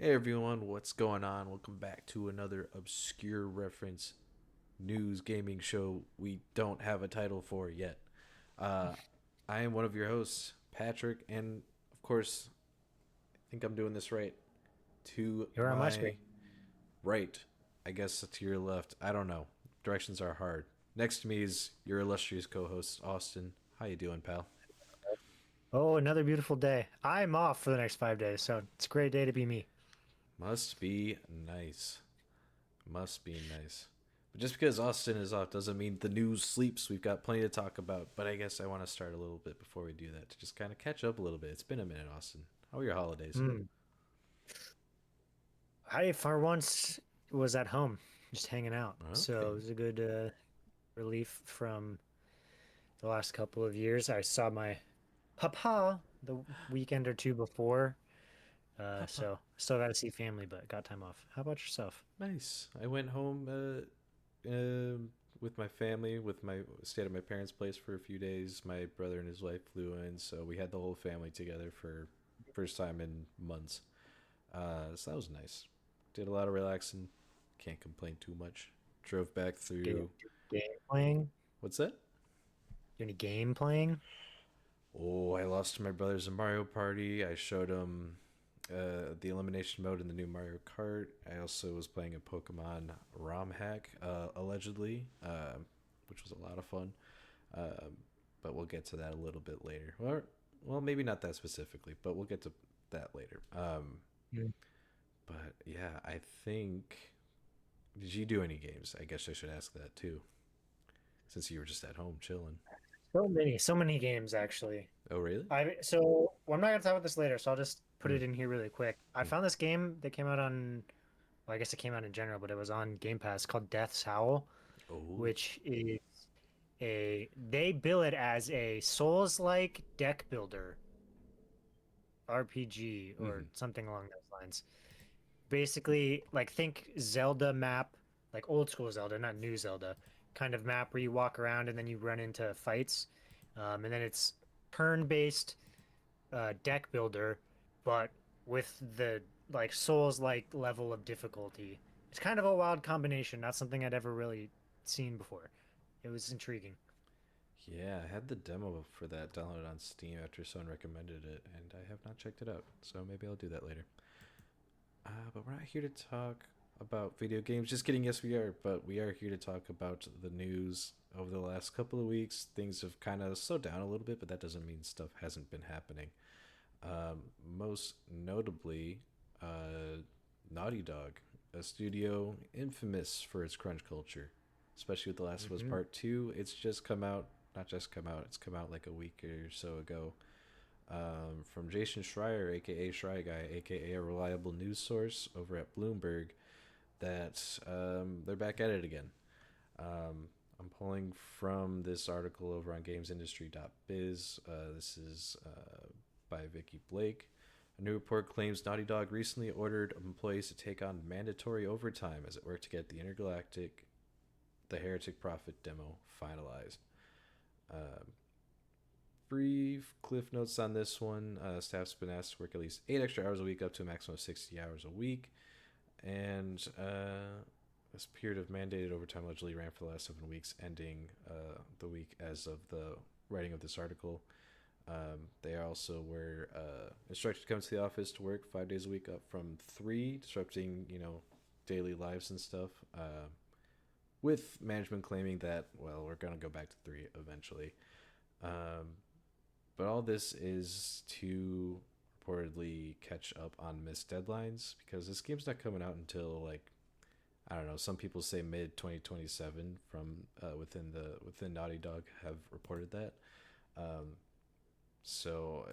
Hey everyone, what's going on? Welcome back to another obscure reference news gaming show we don't have a title for yet. Uh, I am one of your hosts, Patrick, and of course, I think I'm doing this right. To You're on my screen. my right, I guess to your left, I don't know. Directions are hard. Next to me is your illustrious co-host, Austin. How you doing, pal? Oh, another beautiful day. I'm off for the next 5 days, so it's a great day to be me. Must be nice. Must be nice. But just because Austin is off doesn't mean the news sleeps. We've got plenty to talk about. But I guess I want to start a little bit before we do that to just kind of catch up a little bit. It's been a minute, Austin. How are your holidays? Hmm. I, for once, was at home, just hanging out. So it Okay. was a good relief from the last couple of years. I saw my papa the weekend or two before, Papa. so still got to see family, but got time off. How about yourself? Nice. I went home with my family, stayed at my parents' place for a few days. My brother and his wife flew in, so we had the whole family together for first time in months. So that was nice. Did a lot of relaxing. Can't complain too much. Drove back Do, through. do game playing? What's that? Do any game playing? Oh, I lost to my brothers in Mario Party. I showed them the elimination mode in the new Mario Kart. I also was playing a Pokemon ROM hack, allegedly, which was a lot of fun. Um, but we'll get to that a little bit later. Well, maybe not that specifically, but we'll get to that later. Mm. But yeah, I think. Did you do any games? I guess I should ask that too, since you were just at home chilling. So many games actually. Oh, really? I'm not gonna talk about this later, so I'll just put Mm. it in here really quick. I Mm. found this game that came out on, well, I guess it came out in general, but it was on Game Pass called Death's Howl, Oh. which is they bill it as a Souls-like deck builder RPG Mm-hmm. or something along those lines. Basically, like think Zelda map, like old school Zelda, not new Zelda, kind of map where you walk around and then you run into fights. And then it's turn-based deck builder, but with the like Souls-like level of difficulty. It's kind of a wild combination, not something I'd ever really seen before. It was intriguing. Yeah, I had the demo for that downloaded on Steam after someone recommended it, and I have not checked it out. So maybe I'll do that later. But we're not here to talk about video games. Just kidding, yes, we are. But we are here to talk about the news over the last couple of weeks. Things have kind of slowed down a little bit, but that doesn't mean stuff hasn't been happening. Most notably, uh, Naughty Dog, a studio infamous for its crunch culture, especially with The Last of Us Hmm. Part 2. It's just come out, not just come out, it's come out like a week or so ago. From Jason Schreier, aka Schry Guy, aka a reliable news source over at Bloomberg, that they're back at it again. I'm pulling from this article over on gamesindustry.biz. This is by Vicky Blake. A new report claims Naughty Dog recently ordered employees to take on mandatory overtime as it worked to get the Heretic Prophet demo finalized. Uh, Brief cliff notes on this one. Staff's been asked to work at least 8 extra hours a week, up to a maximum of 60 hours a week. And this period of mandated overtime allegedly ran for the last 7 weeks, ending the week as of the writing of this article. They also were instructed to come to the office to work 5 days a week, up from three, disrupting daily lives and stuff. With management claiming that we're gonna go back to three eventually. Um, but all this is to reportedly catch up on missed deadlines because this game's not coming out until like I don't know. Some people say mid 2027 from within Naughty Dog have reported that. Um, so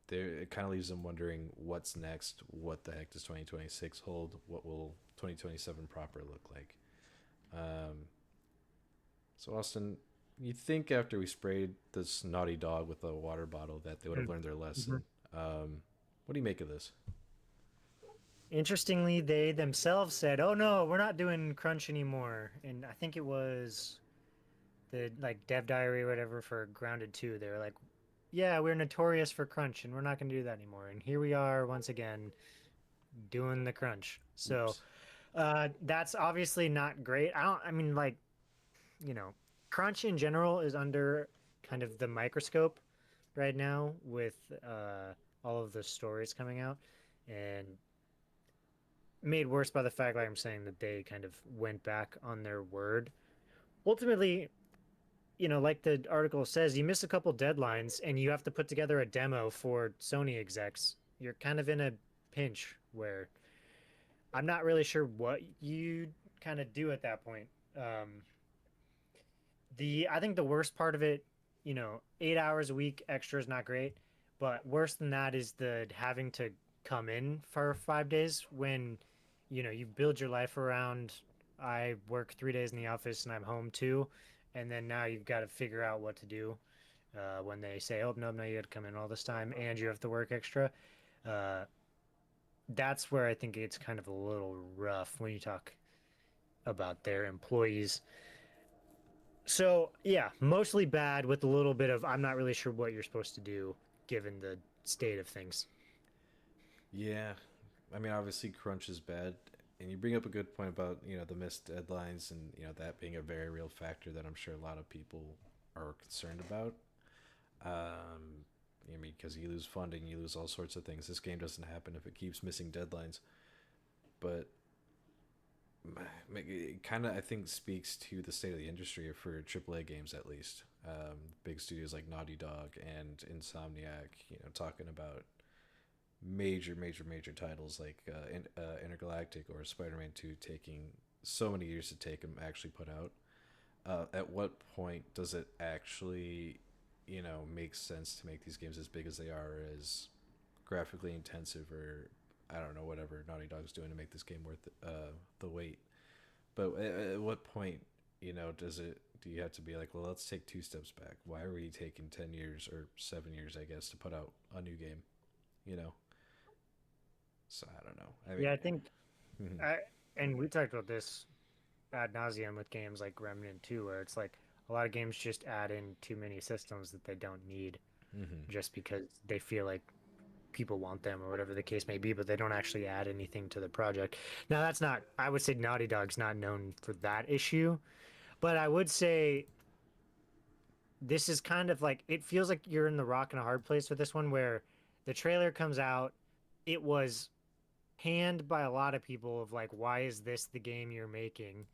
it kind of leaves them wondering what's next. What the heck does 2026 hold? What will 2027 proper look like? Um, so Austin, you think after we sprayed this Naughty Dog with a water bottle that they would have learned their Hmm. lesson? What do you make of this? Interestingly, they themselves said, "Oh no, we're not doing crunch anymore." And I think it was the like dev diary or whatever for Grounded 2. They were like, "Yeah, we're notorious for crunch and we're not going to do that anymore." And here we are once again doing the crunch. So Oops. that's obviously not great. I mean, like, you know, crunch in general is under kind of the microscope right now with all of the stories coming out, and made worse by the fact, like I'm saying, that they kind of went back on their word. Ultimately, like the article says, you miss a couple deadlines and you have to put together a demo for Sony execs. You're kind of in a pinch where I'm not really sure what you kind of do at that point. Um, the I think the worst part of it, 8 hours a week extra is not great, but worse than that is the having to come in for 5 days when, you build your life around. I work 3 days in the office and I'm home too, and then now you've got to figure out what to do when they say, "Oh no, no, you had to come in all this time and you have to work extra." Uh, that's where I think it's kind of a little rough when you talk about their employees. So yeah, mostly bad with a little bit of I'm not really sure what you're supposed to do given the state of things. Yeah, I mean, obviously, crunch is bad, and you bring up a good point about the missed deadlines and that being a very real factor that I'm sure a lot of people are concerned about. Um, I mean, because you lose funding, you lose all sorts of things. This game doesn't happen if it keeps missing deadlines, but it kind of I think speaks to the state of the industry for AAA games at least. Big studios like Naughty Dog and Insomniac, talking about major titles like Intergalactic or Spider-Man 2 taking so many years to take them actually put out. At what point does it actually, make sense to make these games as big as they are, as graphically intensive, or I don't know, whatever Naughty Dog's doing to make this game worth the wait? But at what point, do you have to be like, well, let's take two steps back? Why are we taking 10 years or 7 years, I guess, to put out a new game? You know, so I don't know. I mean, Yeah, I think mhm, I and we talked about this ad nauseum with games like Remnant 2, where it's like a lot of games just add in too many systems that they don't need mhm, just because they feel like people want them or whatever the case may be, but they don't actually add anything to the project. Now, that's not, I would say Naughty Dog's not known for that issue, but I would say this is kind of like it feels like you're in the rock and a hard place with this one where the trailer comes out. It was panned by a lot of people of like, why is this the game you're making?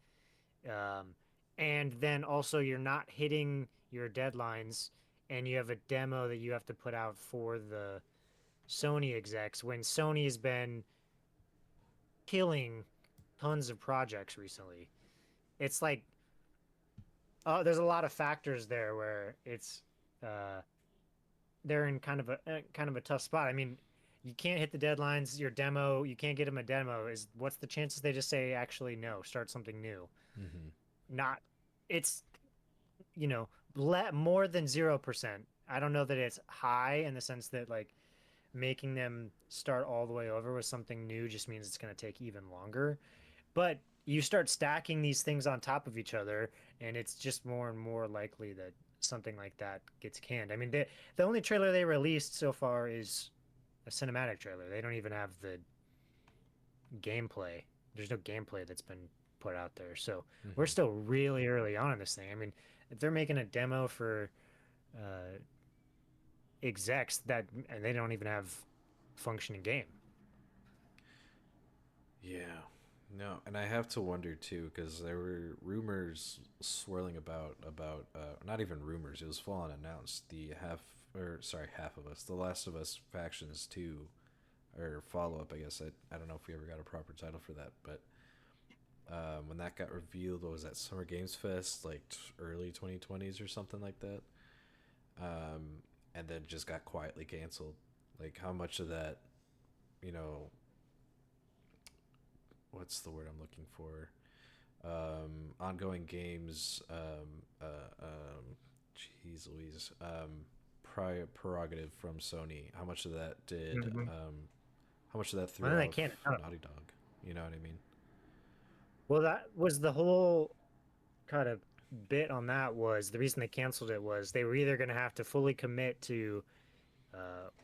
Um, and then also you're not hitting your deadlines and you have a demo that you have to put out for the Sony execs when Sony has been killing tons of projects recently. It's like there's a lot of factors there where it's uh, they're in kind of a tough spot. I mean, you can't hit the deadlines. Your demo, you can't get them a demo. Is what's the chances they just say actually no, start something new? mhm. Not, it's more than 0%. I don't know that it's high in the sense that like making them start all the way over with something new just means it's going to take even longer. But you start stacking these things on top of each other, and it's just more and more likely that something like that gets canned. I mean, the only trailer they released so far is a cinematic trailer. They don't even have the gameplay. There's no gameplay that's been put out there. So we're Mhm. still really early on in this thing. I mean, if they're making a demo for uh, execs that and they don't even have functioning game. Yeah. No, and I have to wonder too because there were rumors swirling about not even rumors. It was full on announced. The half of us, the Last of Us factions two or follow up. I guess I don't know if we ever got a proper title for that, but when that got revealed, what was that Summer Games Fest, like early 2020s or something like that, um, and then just got quietly canceled. Like how much of that, you know, what's the word I'm looking for? Ongoing games, jeez Louise, prerogative from Sony. How much of that Mm-hmm. how much of that threw Well, they off can't. I don't know. Naughty Dog? You know what I mean? Well, that was the whole kind of bit on that was the reason they canceled it was they were either going to have to fully commit to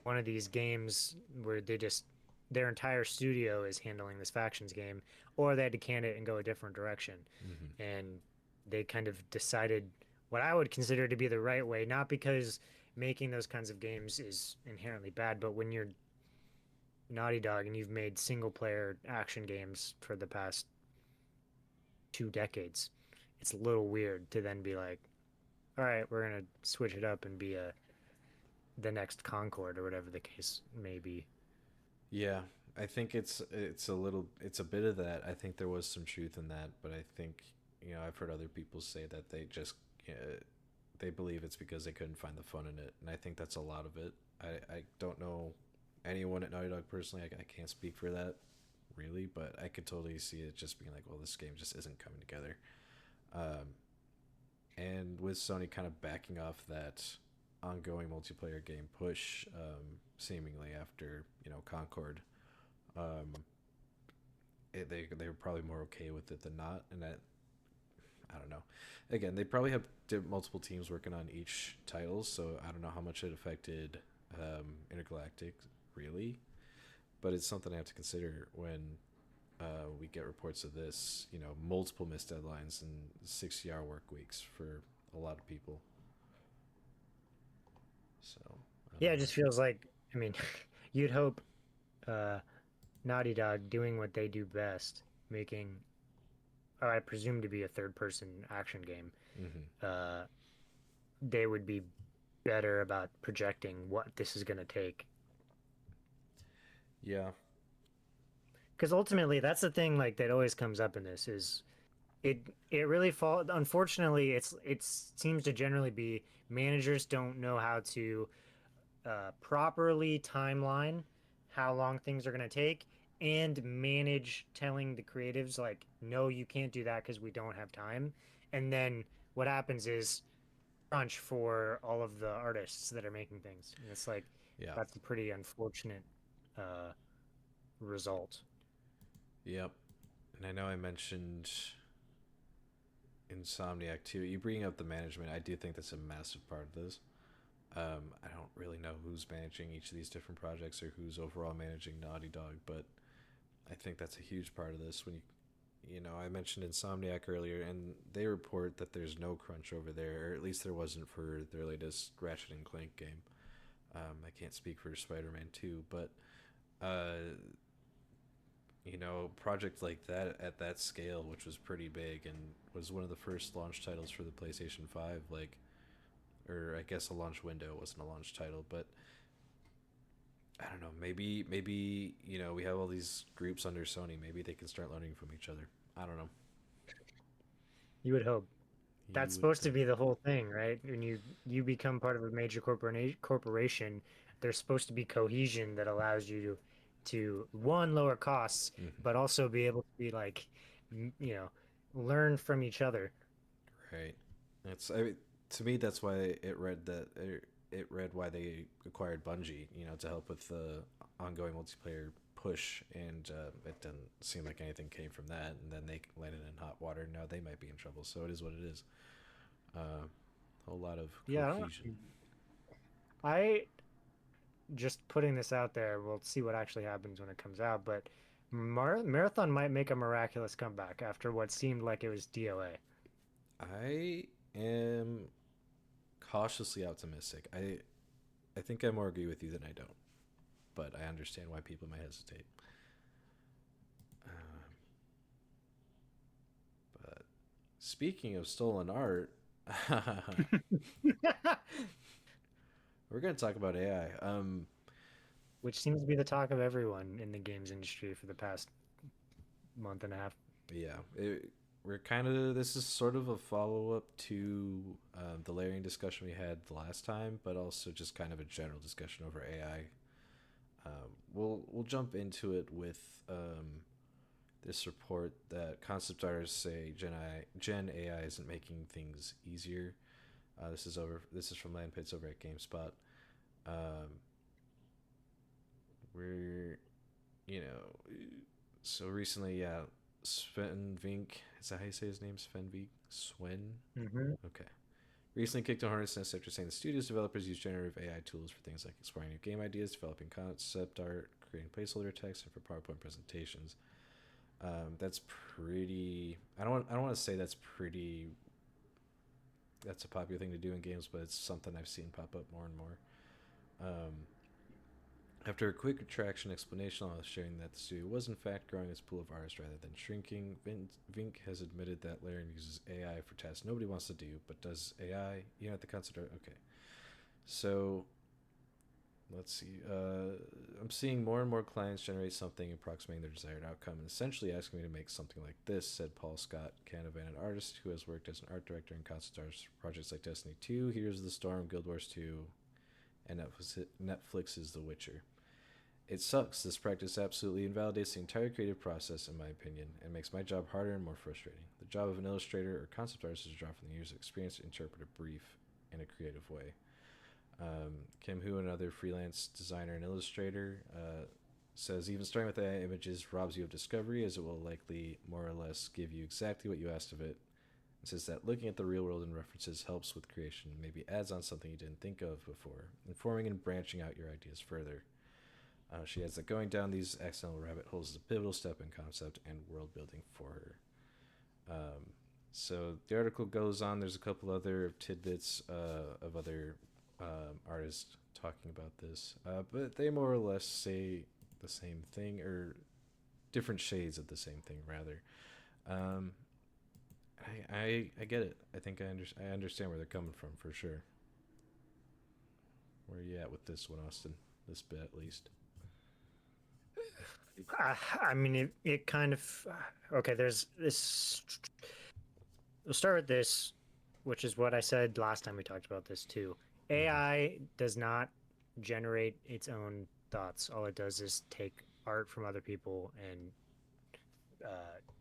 one of these games where they just their entire studio is handling this factions game, or they had to can it and go a different direction. Hmm. And they kind of decided what I would consider to be the right way, not because making those kinds of games is inherently bad, but when you're Naughty Dog and you've made single player action games for the past 2 decades, it's a little weird to then be like, all right, we're gonna switch it up and be the next Concord or whatever the case may be. Yeah, I think it's a bit of that. I think there was some truth in that, but I think I've heard other people say that they believe it's because they couldn't find the fun in it, and I think that's a lot of it. I don't know anyone at Naughty Dog personally. I can't speak for that really, but I could totally see it just being like, well, this game just isn't coming together. Um, and with Sony kind of backing off that ongoing multiplayer game push, seemingly after Concord, um, they were probably more okay with it than not, and that I don't know. Again, they probably have multiple teams working on each title, so I don't know how much it affected Intergalactic really, but it's something I have to consider when we get reports of this. Multiple missed deadlines and 60-hour work weeks for a lot of people. So I Yeah, don't it know. just feels like, I mean, you'd hope uh, Naughty Dog doing what they do best, making, or I presume to be a third person action game, Hmm. uh, they would be better about projecting what this is going to take. Yeah. Because ultimately, that's the thing like that always comes up in this is it really fall. Unfortunately, it seems to generally be managers don't know how to properly timeline how long things are going to take and manage telling the creatives like no you can't do that because we don't have time, and then what happens is crunch for all of the artists that are making things, and it's like Yeah. that's a pretty unfortunate uh, result. Yep. And I know I mentioned Insomniac too. You bring up the management. I do think that's a massive part of this. I don't really know who's managing each of these different projects or who's overall managing Naughty Dog, but I think that's a huge part of this. When I mentioned Insomniac earlier, and they report that there's no crunch over there, or at least there wasn't for their latest Ratchet and Clank game. I can't speak for Spider-Man 2, but uh, project like that at that scale, which was pretty big and was one of the first launch titles for the PlayStation 5, like, or I guess a launch window, it wasn't a launch title, but I don't know. Maybe we have all these groups under Sony. Maybe they can start learning from each other. I don't know. You would hope. You That's would supposed to hope. be the whole thing, right? When you become part of a major corporation, there's supposed to be cohesion that allows you to one lower costs, Hmm. but also be able to be like, you know, learn from each other. Right. It's I mean, to me that's why it read why they acquired Bungie. To help with the ongoing multiplayer push, and it didn't seem like anything came from that. And then they landed in hot water. Now they might be in trouble. So it is what it is. A whole lot of Yeah, cohesion. I just putting this out there. We'll see what actually happens when it comes out, but Marathon might make a miraculous comeback after what seemed like it was DOA. I am cautiously optimistic. I think I more agree with you than I don't, but I understand why people might hesitate. Um, but speaking of stolen art, we're gonna talk about AI. Which seems to be the talk of everyone in the games industry for the past month and a half. Yeah, we're kind of this is sort of a follow up to the layering discussion we had the last time, but also just kind of a general discussion over AI. We'll jump into it with this report that concept artists say Gen AI isn't making things easier. This is from Land Pits over at GameSpot. Um, we're you know so recently, yeah, Sven Vink, is that how you say his name? Sven Vink? Swen? Hmm. Okay. recently kicked a hornet's nest after saying the studio's developers use generative AI tools for things like exploring new game ideas, developing concept art, creating placeholder text, and for PowerPoint presentations. That's pretty. I don't want to say that's pretty. That's a popular thing to do in games, but it's something I've seen pop up more and more. Um, After a quick retraction explanation, I was sharing that the studio was in fact growing its pool of artists rather than shrinking. Vink has admitted that Larian uses AI for tasks nobody wants to do, but does AI? You know, at the concept art. Okay, so let's see. I'm seeing more and more clients generate something approximating their desired outcome and essentially asking me to make something like this, said Paul Scott Canavan, an artist who has worked as an art director in concept art projects like Destiny 2, Heroes of the Storm, Guild Wars 2, and Netflix's The Witcher. It sucks. This practice absolutely invalidates the entire creative process, in my opinion, and makes my job harder and more frustrating. The job of an illustrator or concept artist is to draw from the years of experience to interpret a brief in a creative way. Kim Hu, another freelance designer and illustrator, says even starting with AI images robs you of discovery, as it will likely more or less give you exactly what you asked of it. It says that looking at the real world and references helps with creation, maybe adds on something you didn't think of before, informing and branching out your ideas further. She adds that going down these accidental rabbit holes is a pivotal step in concept and world building for her. So the article goes on. There's a couple other tidbits of other artists talking about this, but they more or less say the same thing, or different shades of the same thing, rather. Um, I get it. I think I understand where they're coming from for sure. Where are you at with this one, Austin? This bit, at least. I mean, it kind of okay. There's this. We'll start with this, which is what I said last time we talked about this too. Mm-hmm. AI does not generate its own thoughts. All it does is take art from other people and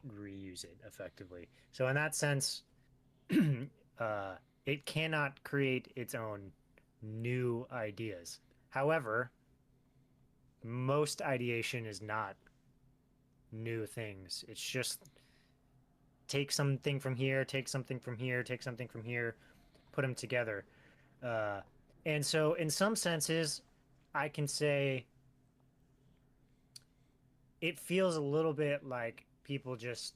reuse it effectively. So in that sense, it cannot create its own new ideas. However, most ideation is not new things. It's just take something from here, take something from here, take something from here, put them together. Uh, and so, in some senses, I can say it feels a little bit like people just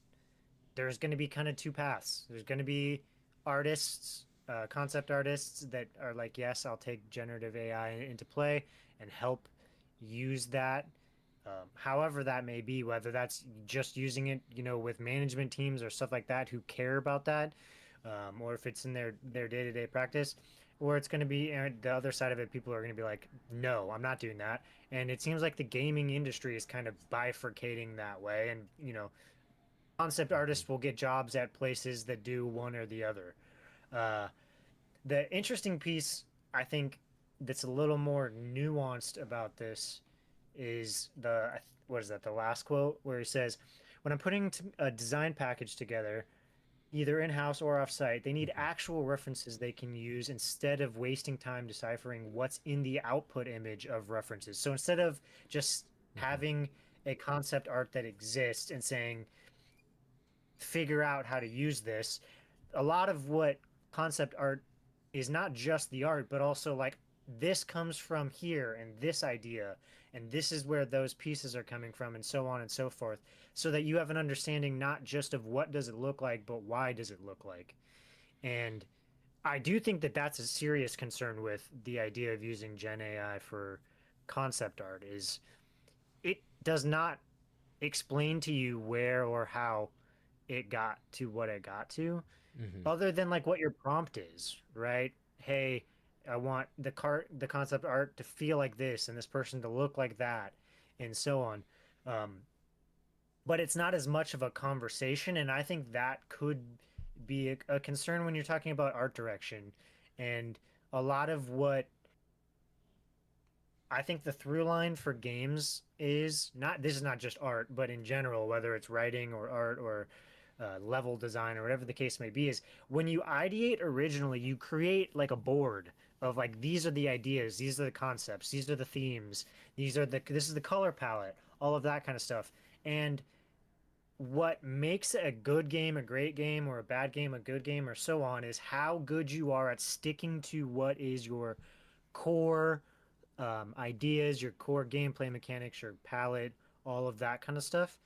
there's going to be kind of two paths. There's going to be artists, concept artists that are like, yes, I'll take generative AI into play and help use that. However, that may be, whether that's just using it, with management teams or stuff like that who care about that, or if it's in their day to day practice, or it's going to be the other side of it. People are going to be like, no, I'm not doing that. And it seems like the gaming industry is kind of bifurcating that way. And concept Mm-hmm. artists will get jobs at places that do one or the other. Uh, the interesting piece, I think, that's a little more nuanced about this is what is that, the last quote where he says, when I'm putting a design package together, either in-house or off-site, they need Mm-hmm. actual references they can use instead of wasting time deciphering what's in the output image of references. So instead of just Mm-hmm. having a concept art that exists and saying, figure out how to use this, a lot of what concept art is not just the art, but also like this comes from here and this idea and this is where those pieces are coming from and so on and so forth, so that you have an understanding not just of what does it look like, but why does it look like. And I do think that that's a serious concern with the idea of using Gen AI for concept art is it does not explain to you where or how it got to what it got to, Mm-hmm. other than like what your prompt is, right? Hey, I want the concept art to feel like this and this person to look like that and so on. um, but it's not as much of a conversation, and I think that could be a concern when you're talking about art direction. And a lot of what I think the through line for games is not, this is not just art, but in general, whether it's writing or art or level design or whatever the case may be, is when you ideate originally, you create like a board of like, these are the ideas, these are the concepts, these are the themes, this is the color palette, all of that kind of stuff. And what makes a good game a great game or a bad game a good game or so on is how good you are at sticking to what is your core ideas, your core gameplay mechanics, your palette, all of that kind of stuff.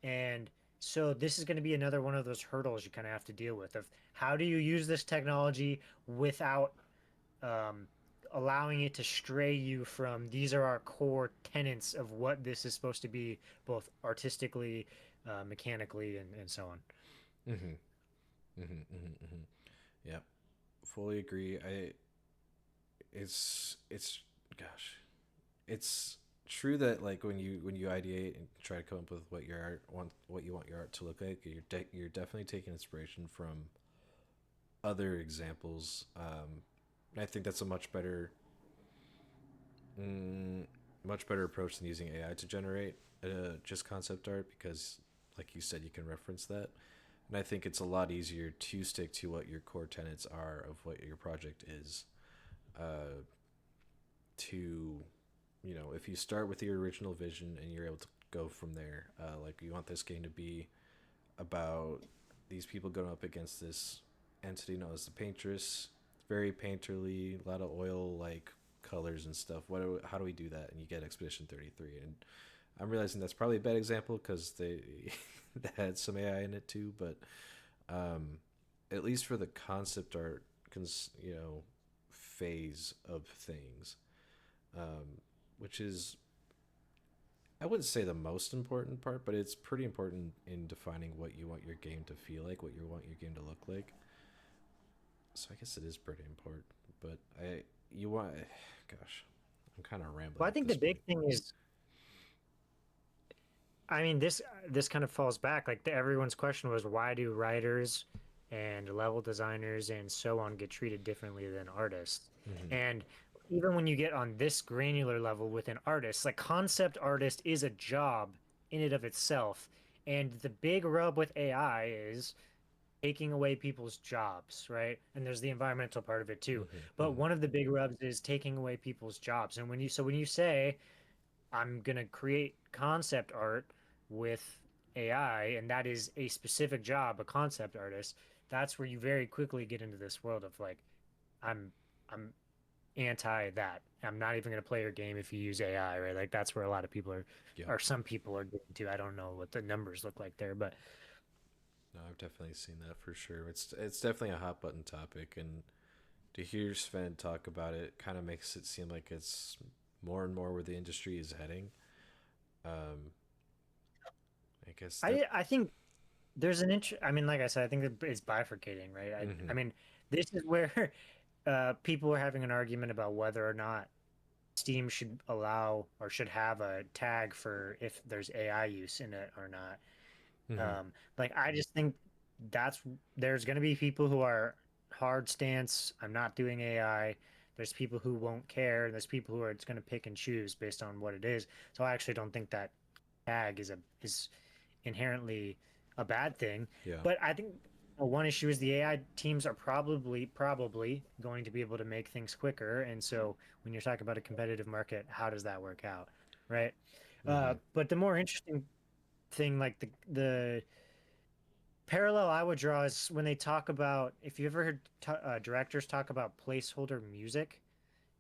And so this is going to be another one of those hurdles you kind of have to deal with of how do you use this technology without um, allowing it to stray you from these are our core tenets of what this is supposed to be, both artistically, mechanically, and so on. Mm-hmm. Mm-hmm. Mm-hmm. Mm-hmm. Yeah, fully agree. It's gosh, it's true that like when you ideate and try to come up with what you want your art to look like, you're definitely taking inspiration from other examples. And I think that's a mm, much better approach than using AI to generate just concept art because, like you said, you can reference that. And I think it's a lot easier to stick to what your core tenets are of what your project is. Uh, to, if you start with your original vision and you're able to go from there, like you want this game to be about these people going up against this entity known as the Paintress. Very painterly, a lot of oil like colors and stuff. How do we do that? And you get Expedition 33. And I'm realizing that's probably a bad example because they they had some AI in it too. But um, at least for the concept art, phase of things, um, which is I wouldn't say the most important part, but it's pretty important in defining what you want your game to feel like, what you want your game to look like. So I guess it is pretty important. But you want, gosh, I'm kind of rambling Well, I at think the this big point. thing is, I mean, this kind of falls back. Like everyone's question was, why do writers and level designers and so on get treated differently than artists? Mm-hmm. And even when you get on this granular level with an artist, like concept artist is a job in and of itself. And the big rub with AI is taking away people's jobs, right? And there's the environmental part of it too. Mm-hmm. But Mm-hmm. one of the big rubs is taking away people's jobs. And when you say I'm going to create concept art with AI, and that is a specific job, a concept artist. That's where you very quickly get into this world of like, I'm, I'm anti that. I'm not even going to play your game if you use AI, right? Like that's where a lot of people are, Yep. or some people are getting to. I don't know what the numbers look like there, but No, I've definitely seen that for sure. It's definitely a hot button topic, and to hear Sven talk about it kind of makes it seem like it's more and more where the industry is heading. Um, I guess that. I think there's an int. I mean, like I said, I think it's bifurcating, right? I Mm-hmm. mean, this is where people are having an argument about whether or not Steam should allow or should have a tag for if there's AI use in it or not. Mm-hmm. Like I just think that's there's going to be people who are hard stance. I'm not doing AI. There's people who won't care. And there's people who are it's going to pick and choose based on what it is. So I actually don't think that tag is inherently a bad thing. Yeah. But I think one issue is the AI teams are probably going to be able to make things quicker. And so when you're talking about a competitive market, how does that work out, right? Mm-hmm. But the more interesting thing, like the parallel I would draw is when they talk about if you ever heard directors talk about placeholder music,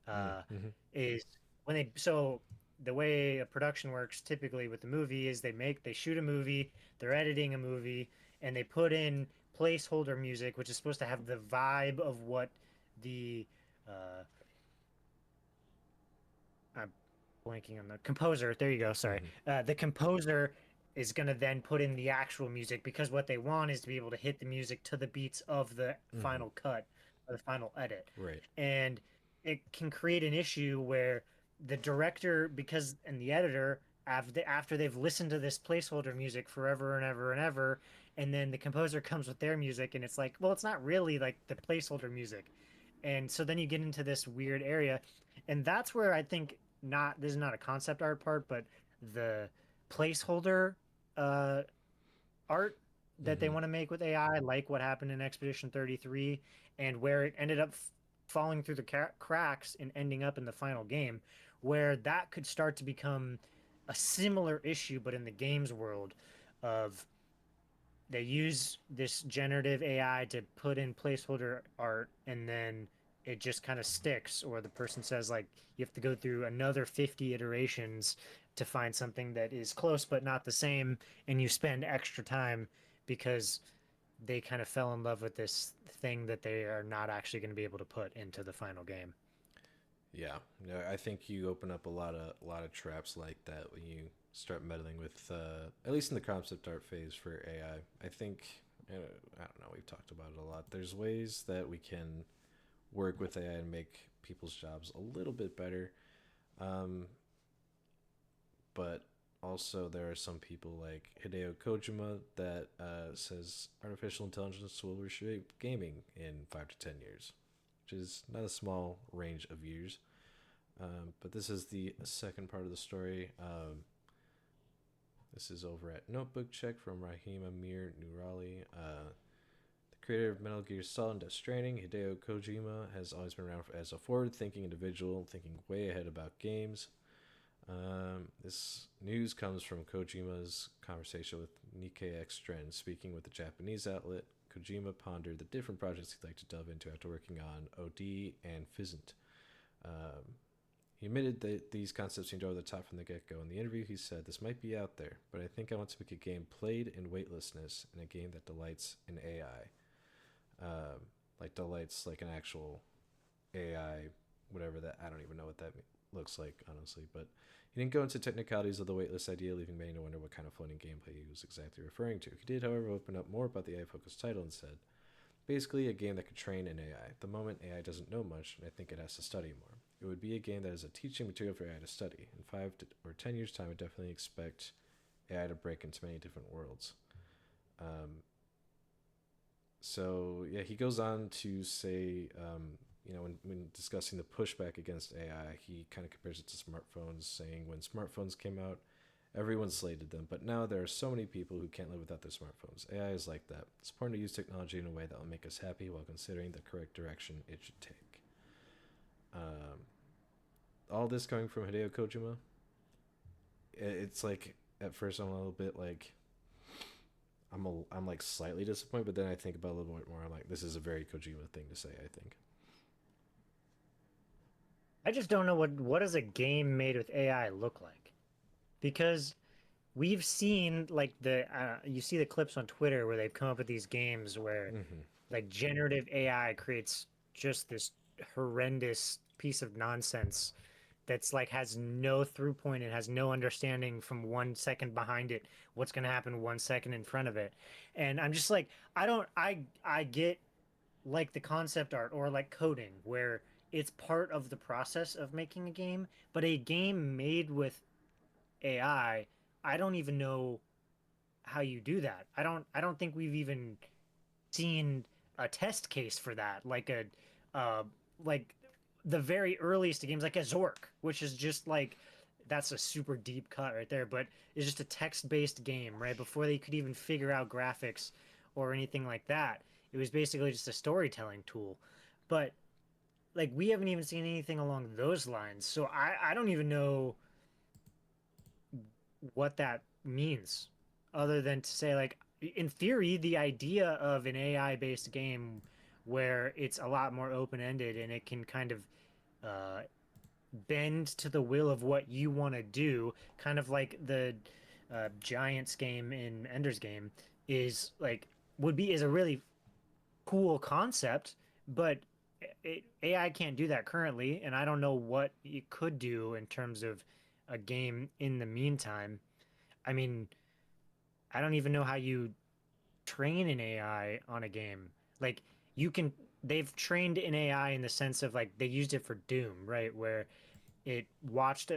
uh, Mm-hmm. is when they so the way a production works typically with the movie is they shoot a movie, they're editing a movie, and they put in placeholder music, which is supposed to have the vibe of what the uh, I'm blanking on the composer. There you go. Sorry. Mm-hmm. The composer is going to then put in the actual music because what they want is to be able to hit the music to the beats of the Mm-hmm. final cut or the final edit. Right. And it can create an issue where the director, because and the editor, after they've listened to this placeholder music forever and ever and ever, and then the composer comes with their music, and it's like, well, it's not really like the placeholder music. And so then you get into this weird area. And that's where I think not this is not a concept art part, but the placeholder uh, art that they Mm-hmm. want to make with AI, like what happened in Expedition 33, and where it ended up falling through the cracks and ending up in the final game, where that could start to become a similar issue, but in the games world of they use this generative AI to put in placeholder art, and then it just kind of sticks, or the person says like you have to go through another 50 iterations to find something that is close but not the same, and you spend extra time because they kind of fell in love with this thing that they are not actually going to be able to put into the final game. Yeah, no, I think you open up a lot of traps like that when you start meddling with at least in the concept art phase for AI. I think I don't know. We've talked about it a lot. There's ways that we can work with AI and make people's jobs a little bit better, um, but also there are some people like Hideo Kojima that says artificial intelligence will reshape gaming in 5 to 10 years, which is not a small range of years. But this is the second part of the story. This is over at Notebook Check from Rahim Amir Nurali. The creator of Metal Gear Solid and Death Stranding, Hideo Kojima, has always been around as a forward thinking individual, thinking way ahead about games. This news comes from Kojima's conversation with Nikkei X Trend. Speaking with the Japanese outlet, Kojima pondered the different projects he'd like to delve into after working on OD and Fizzant. Um, he admitted that these concepts seemed over the top from the get go. In the interview, he said, "This might be out there, but I think I want to make a game played in weightlessness and a game that delights in AI. Like, delights like an actual AI, whatever that, I don't even know what that looks like, honestly. But he didn't go into technicalities of the weightless idea, leaving many to wonder what kind of floating gameplay he was exactly referring to. He did, however, open up more about the AI focused title and said, basically, a game that could train an AI. At the moment, AI doesn't know much, and I think it has to study more. It would be a game that is a teaching material for AI to study. In 5 or 10 years' time, I definitely expect AI to break into many different worlds." Um, so yeah, he goes on to say, when discussing the pushback against AI, he kind of compares it to smartphones, saying when smartphones came out, everyone slated them, but now there are so many people who can't live without their smartphones. AI is like that. It's important to use technology in a way that will make us happy while considering the correct direction it should take. Um, all this coming from Hideo Kojima, it's like at first I'm a little bit like I'm like slightly disappointed, but then I think about it a little bit more. I'm like, this is a very Kojima thing to say. I think. I just don't know what does a game made with AI look like, because we've seen like the you see the clips on Twitter where they've come up with these games where Mm-hmm. like generative AI creates just this horrendous piece of nonsense that's like has no through point and has no understanding from 1 second behind it what's going to happen 1 second in front of it. And I'm just like, I get like the concept art or like coding where it's part of the process of making a game, but a game made with AI, I don't even know how you do that. I don't think we've even seen a test case for that, like a uh like the very earliest of games, like a Zork, which is just like that's a super deep cut right there, but it's just a text-based game, right? Before they could even figure out graphics or anything like that, it was basically just a storytelling tool. But like we haven't even seen anything along those lines, so I don't even know what that means, other than to say like in theory the idea of an AI based game where it's a lot more open ended and it can kind of uh, bend to the will of what you want to do, kind of like the Giants game in Ender's Game, is like would be is a really cool concept, but AI can't do that currently, and I don't know what it could do in terms of a game in the meantime. I mean, I don't even know how you train an AI on a game. Like you can they've trained an AI in the sense of like they used it for Doom, right? Where it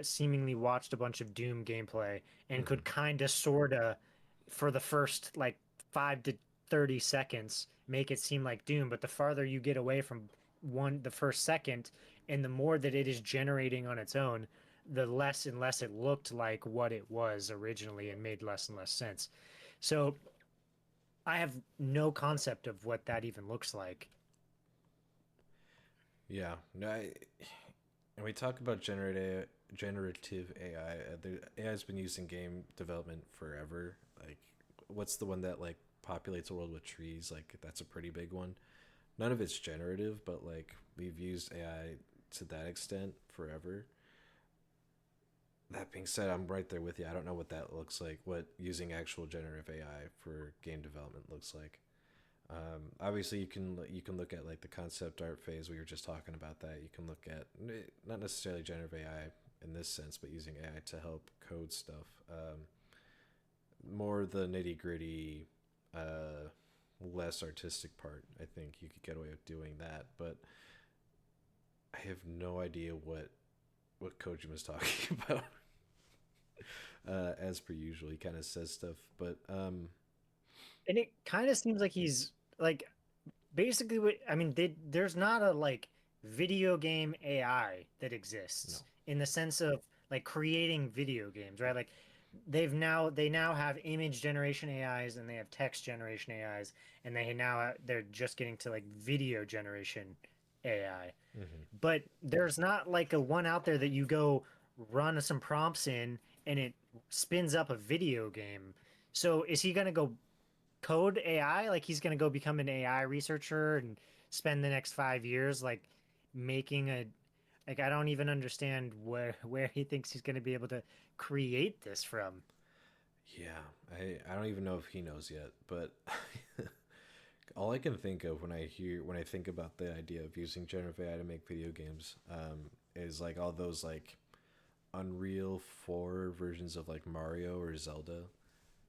seemingly watched a bunch of Doom gameplay and Mm-hmm. could kind of sorta for the first like 5 to 30 seconds make it seem like Doom, but the farther you get away from the first second and the more that it is generating on its own, the less and less it looked like what it was originally and made less and less sense. So I have no concept of what that even looks like. Yeah. No. And we talk about generative AI. AI has been used in game development forever. Like, what's the one that like populates a world with trees, like that's a pretty big one. None of it's generative, but like we've used AI to that extent forever. That being said, I'm right there with you. I don't know what that looks like, what using actual generative AI for game development looks like. Obviously, you can look at like the concept art phase. We were just talking about that. You can look at not necessarily generative AI in this sense, but using AI to help code stuff. More the nitty gritty, less artistic part. I think you could get away with doing that, but I have no idea what Kojima's talking about. As per usual, he kind of says stuff, but And it kind of seems like he's like basically what I mean. There's not a like video game AI that no. exists in the sense of like creating video games, right? Like they now have image generation AIs and they have text generation AIs, and they're just getting to like video generation AI. Mm-hmm. But there's not like a one out there that you go run some prompts in and it spins up a video game. So is he gonna go code AI? Like he's gonna go become an AI researcher and spend the next 5 years like making a like I don't even understand where he thinks he's gonna be able to create this from. Yeah, I don't even know if he knows yet, but all I can think of when I think about the idea of using generative AI to make video games, is like all those like Unreal 4 versions of like Mario or Zelda,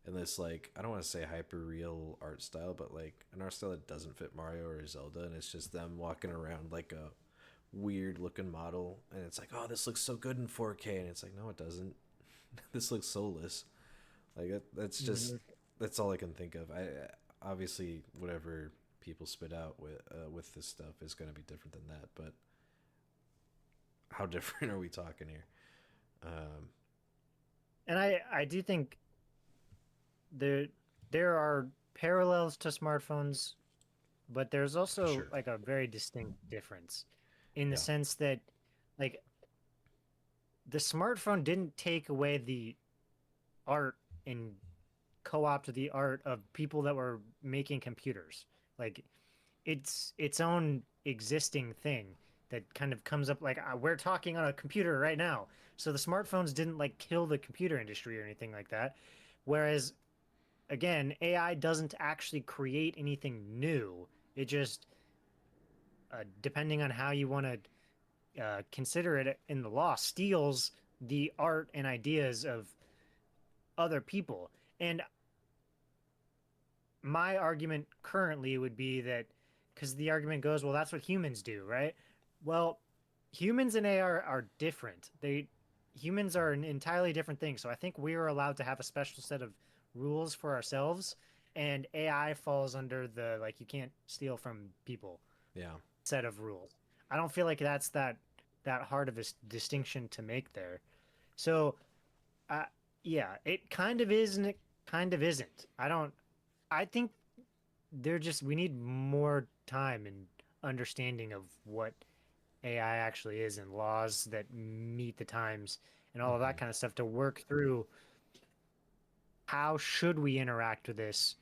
and this like I don't want to say hyper real art style, but like an art style that doesn't fit Mario or Zelda, and it's just them walking around like a weird looking model, and it's like, oh, this looks so good in 4K, and it's like, no, it doesn't. This looks soulless. Like that's just Mhm. that's all I can think of. I obviously whatever people spit out with this stuff is going to be different than that, but how different are we talking here? Um, And I do think there there are parallels to smartphones, but there's for also sure. like a very distinct difference in the Yeah. sense that like the smartphone didn't take away the art and co-opt the art of people that were making computers. Like it's its own existing thing that kind of comes up like we're talking on a computer right now. So the smartphones didn't like kill the computer industry or anything like that. Whereas again, AI doesn't actually create anything new. It just depending on how you want to consider it in the law, steals the art and ideas of other people. And my argument currently would be that because the argument goes, well, that's what humans do, right? Well, humans and AI are different. They humans are an entirely different thing. So I think we are allowed to have a special set of rules for ourselves, and AI falls under the like you can't steal from people Yeah. set of rules. I don't feel like that's that hard of a distinction to make there. So, uh, yeah, it kind of is and it kind of isn't. I don't. I think they're just we need more time and understanding of what AI actually is and laws that meet the times and all of Mm-hmm. that kind of stuff to work through how should we interact with this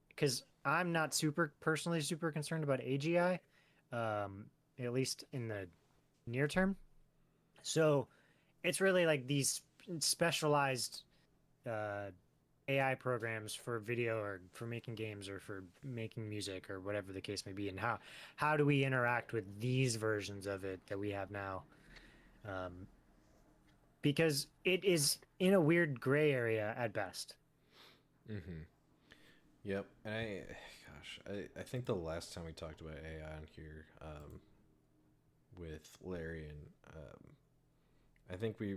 because I'm not super personally super concerned about AGI, um, at least in the near term. So it's really like these specialized uh, AI programs for video or for making games or for making music or whatever the case may be, and how do we interact with these versions of it that we have now? Um, because it is in a weird gray area at best. Mm-hmm. Yep. And I think the last time we talked about AI on here, with Larry and I think we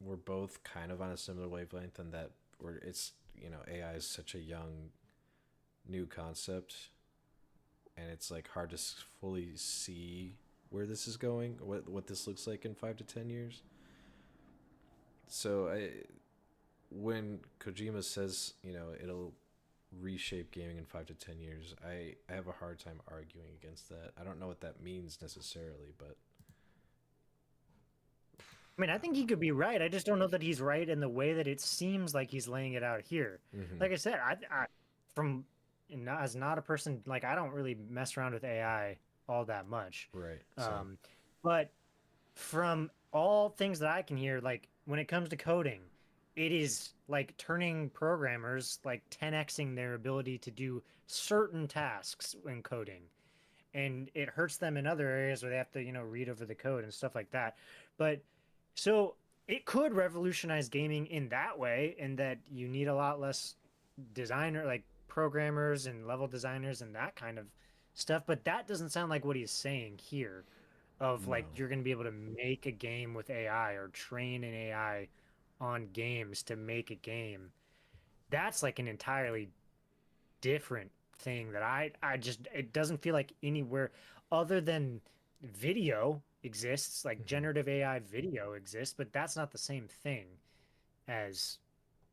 were both kind of on a similar wavelength in that where it's AI is such a young new concept, and it's like hard to fully see where this is going, what this looks like in 5 to 10 years. So when Kojima says it'll reshape gaming in 5 to 10 years, I have a hard time arguing against that. I don't know what that means necessarily, but I mean, I think he could be right. I just don't know that he's right in the way that it seems like he's laying it out here. Hmm. Like I said, from as not a person, like I don't really mess around with AI all that much. Right. Same. Um, but from all things that I can hear, like when it comes to coding, it is like turning programmers like 10xing their ability to do certain tasks when coding. And it hurts them in other areas where they have to, read over the code and stuff like that. But so it could revolutionize gaming in that way, in that you need a lot less designer, like programmers and level designers and that kind of stuff. But that doesn't sound like what he's saying here of like No. you're going to be able to make a game with AI or train an AI on games to make a game. That's like an entirely different thing that I just it doesn't feel like anywhere other than video exists, like Hmm. generative AI video exists, but that's not the same thing as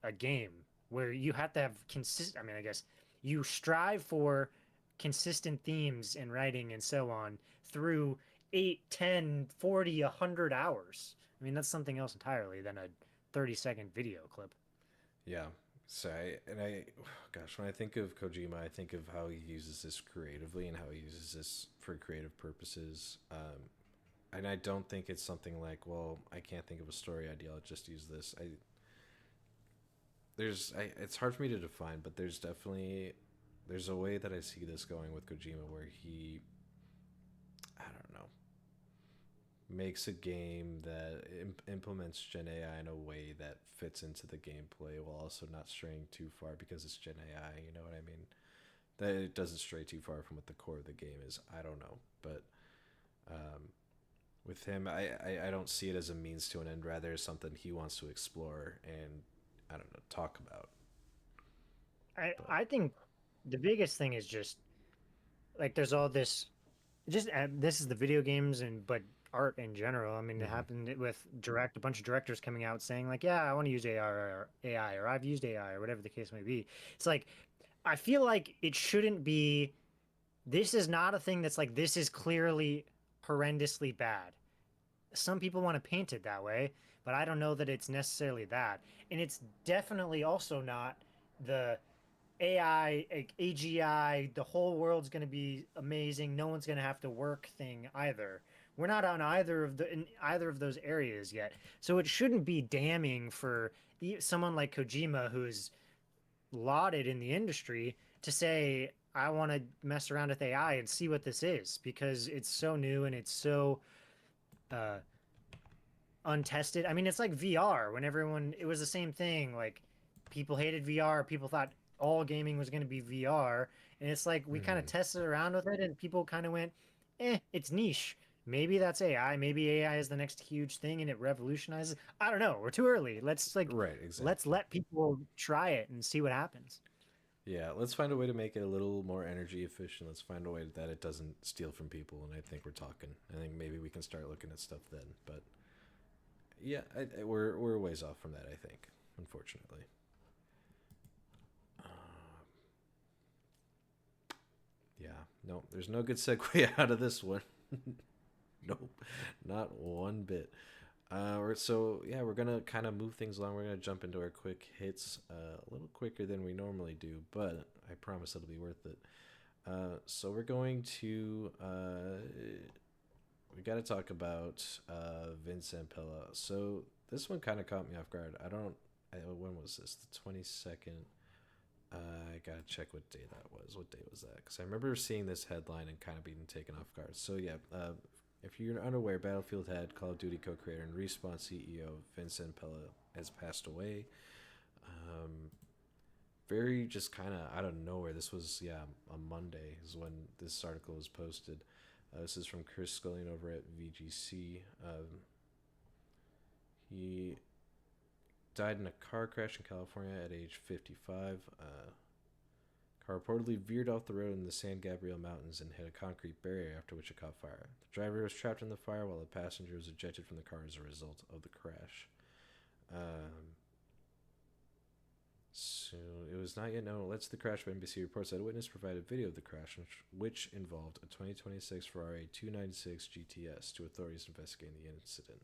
a game where you have to have consistent, I mean, I guess you strive for consistent themes in writing and so on through 8, 10, 40, 100 hours. I mean, that's something else entirely than a 30-second video clip. Yeah. So gosh, when I think of Kojima, I think of how he uses this creatively and how he uses this for creative purposes. And I don't think it's something like, well, I can't think of a story idea. I'll just use this. It's hard for me to define, but there's a way that I see this going with Kojima where he, I don't know, makes a game that implements Gen AI in a way that fits into the gameplay while also not straying too far because it's Gen AI. You know what I mean? That it doesn't stray too far from what the core of the game is. I don't know, but um, with him, I don't see it as a means to an end. Rather, as something he wants to explore and I don't know talk about. I But I think the biggest thing is just like there's all this just this is the video games and but art in general. I mean, it mm-hmm. happened with a bunch of directors coming out saying like, yeah, I want to use AI or I've used AI or whatever the case may be. It's like I feel like it shouldn't be. This is not a thing that's like this is clearly horrendously bad. Some people want to paint it that way, but I don't know that it's necessarily that. And it's definitely also not the AI, AGI, the whole world's going to be amazing. No one's going to have to work thing either. We're not on either of those areas yet. So it shouldn't be damning for someone like Kojima who's lauded in the industry to say I want to mess around with AI and see what this is because it's so new and it's so uh, untested. I mean, it's like VR when everyone, it was the same thing. Like, people hated VR. People thought all gaming was going to be VR. And it's like we kind of Mm-hmm. tested around with it and people kind of went, it's niche. Maybe that's AI. Maybe AI is the next huge thing and it revolutionizes. I don't know. We're too early. Right, Let's exactly. let people try it and see what happens. Yeah, let's find a way to make it a little more energy efficient. Let's find a way that it doesn't steal from people, and I think we're talking. I think maybe we can start looking at stuff then. But yeah, we're a ways off from that. I think, unfortunately. Yeah, no, there's no good segue out of this one. Nope, not one bit. So yeah, we're gonna kind of move things along. We're gonna jump into our quick hits a little quicker than we normally do, but I promise it'll be worth it. So we're going to we got to talk about Vince Zampella. So this one kind of caught me off guard. When was this? The 22nd. I gotta check what day that was. What day was that? Because I remember seeing this headline and kind of being taken off guard. So yeah, if you're unaware, Battlefield head, Call of Duty co-creator, and Respawn CEO Vince Zampella has passed away. Um, very just kind of out of nowhere. This was on Monday is when this article was posted. This is from Chris Scullion over at VGC. He died in a car crash in California at age 55. Car reportedly veered off the road in the San Gabriel Mountains and hit a concrete barrier, after which it caught fire. The driver was trapped in the fire while the passenger was ejected from the car as a result of the crash. Um, so it was not yet known what led to the crash, but NBC reports that a witness provided video of the crash, which involved a 2026 Ferrari 296 GTS, to authorities investigating the incident.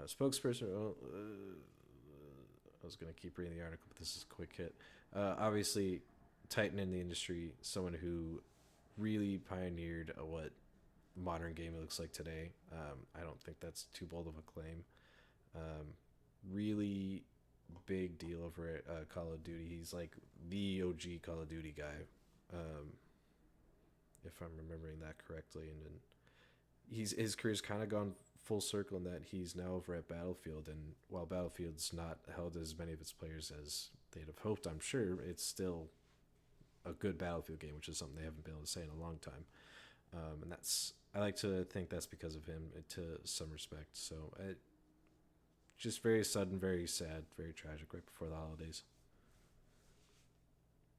Spokesperson. I was gonna keep reading the article, but this is a quick hit. Obviously, Titan in the industry, someone who really pioneered what modern gaming looks like today. I don't think that's too bold of a claim. Um, really big deal over at Call of Duty. He's like the OG Call of Duty guy, um, if I'm remembering that correctly. And then his career's kind of gone full circle in that he's now over at Battlefield. And while Battlefield's not held as many of its players as they'd have hoped, I'm sure it's still a good Battlefield game, which is something they haven't been able to say in a long time. And that's I like to think that's because of him to some respect. So just very sudden, very sad, very tragic right before the holidays.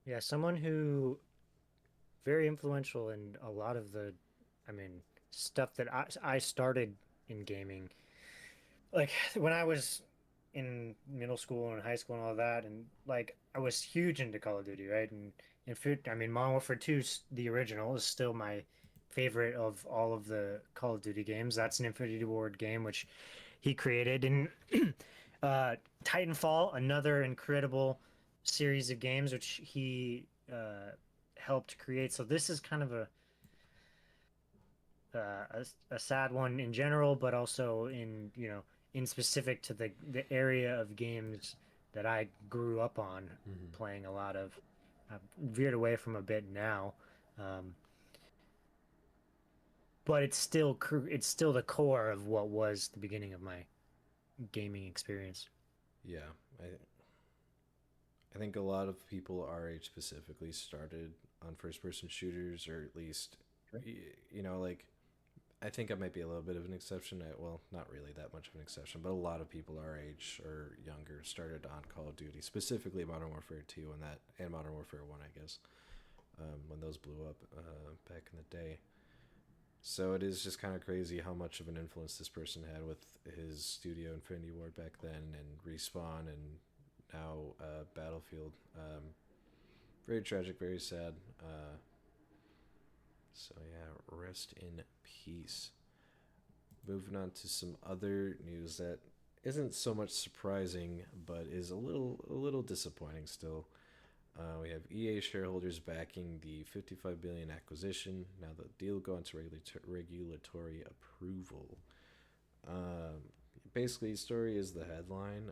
Yeah, someone who very influential in a lot of the, I mean, stuff that I started in gaming. Like when I was in middle school and high school and all that, and like I was huge into Call of Duty, right? And I mean, Modern Warfare 2, the original, is still my favorite of all of the Call of Duty games. That's an Infinity Ward game which he created, and uh, Titanfall, another incredible series of games which he helped create. So this is kind of a sad one in general, but also in in specific to the area of games that I grew up on Mm-hmm. playing a lot of. I've veered away from a bit now, um, but it's still the core of what was the beginning of my gaming experience. Yeah, I think a lot of people our age specifically started on first person shooters, or at least, Sure. you know, like I think I might be a little bit of an exception. Well, not really that much of an exception, but a lot of people our age or younger started on Call of Duty, specifically Modern Warfare 2 and Modern Warfare 1, I guess, when those blew up back in the day. So it is just kind of crazy how much of an influence this person had with his studio Infinity Ward back then, and Respawn, and now Battlefield. Very tragic, very sad. So yeah, rest in peace. Moving on to some other news that isn't so much surprising, but is a little disappointing still. We have EA shareholders backing the 55 billion acquisition. Now the deal will go into regulatory approval. Um, Basically, the story is the headline.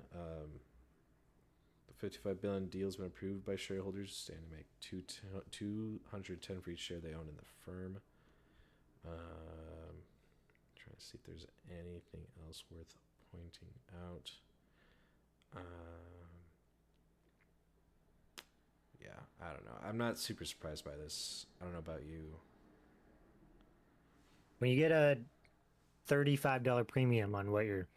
The 55 billion deal has been approved by shareholders, standing to make 210 for each share they own in the firm. Trying to see if there's anything else worth pointing out. Yeah, I don't know. I'm not super surprised by this. I don't know about you. When you get a $35 premium on what your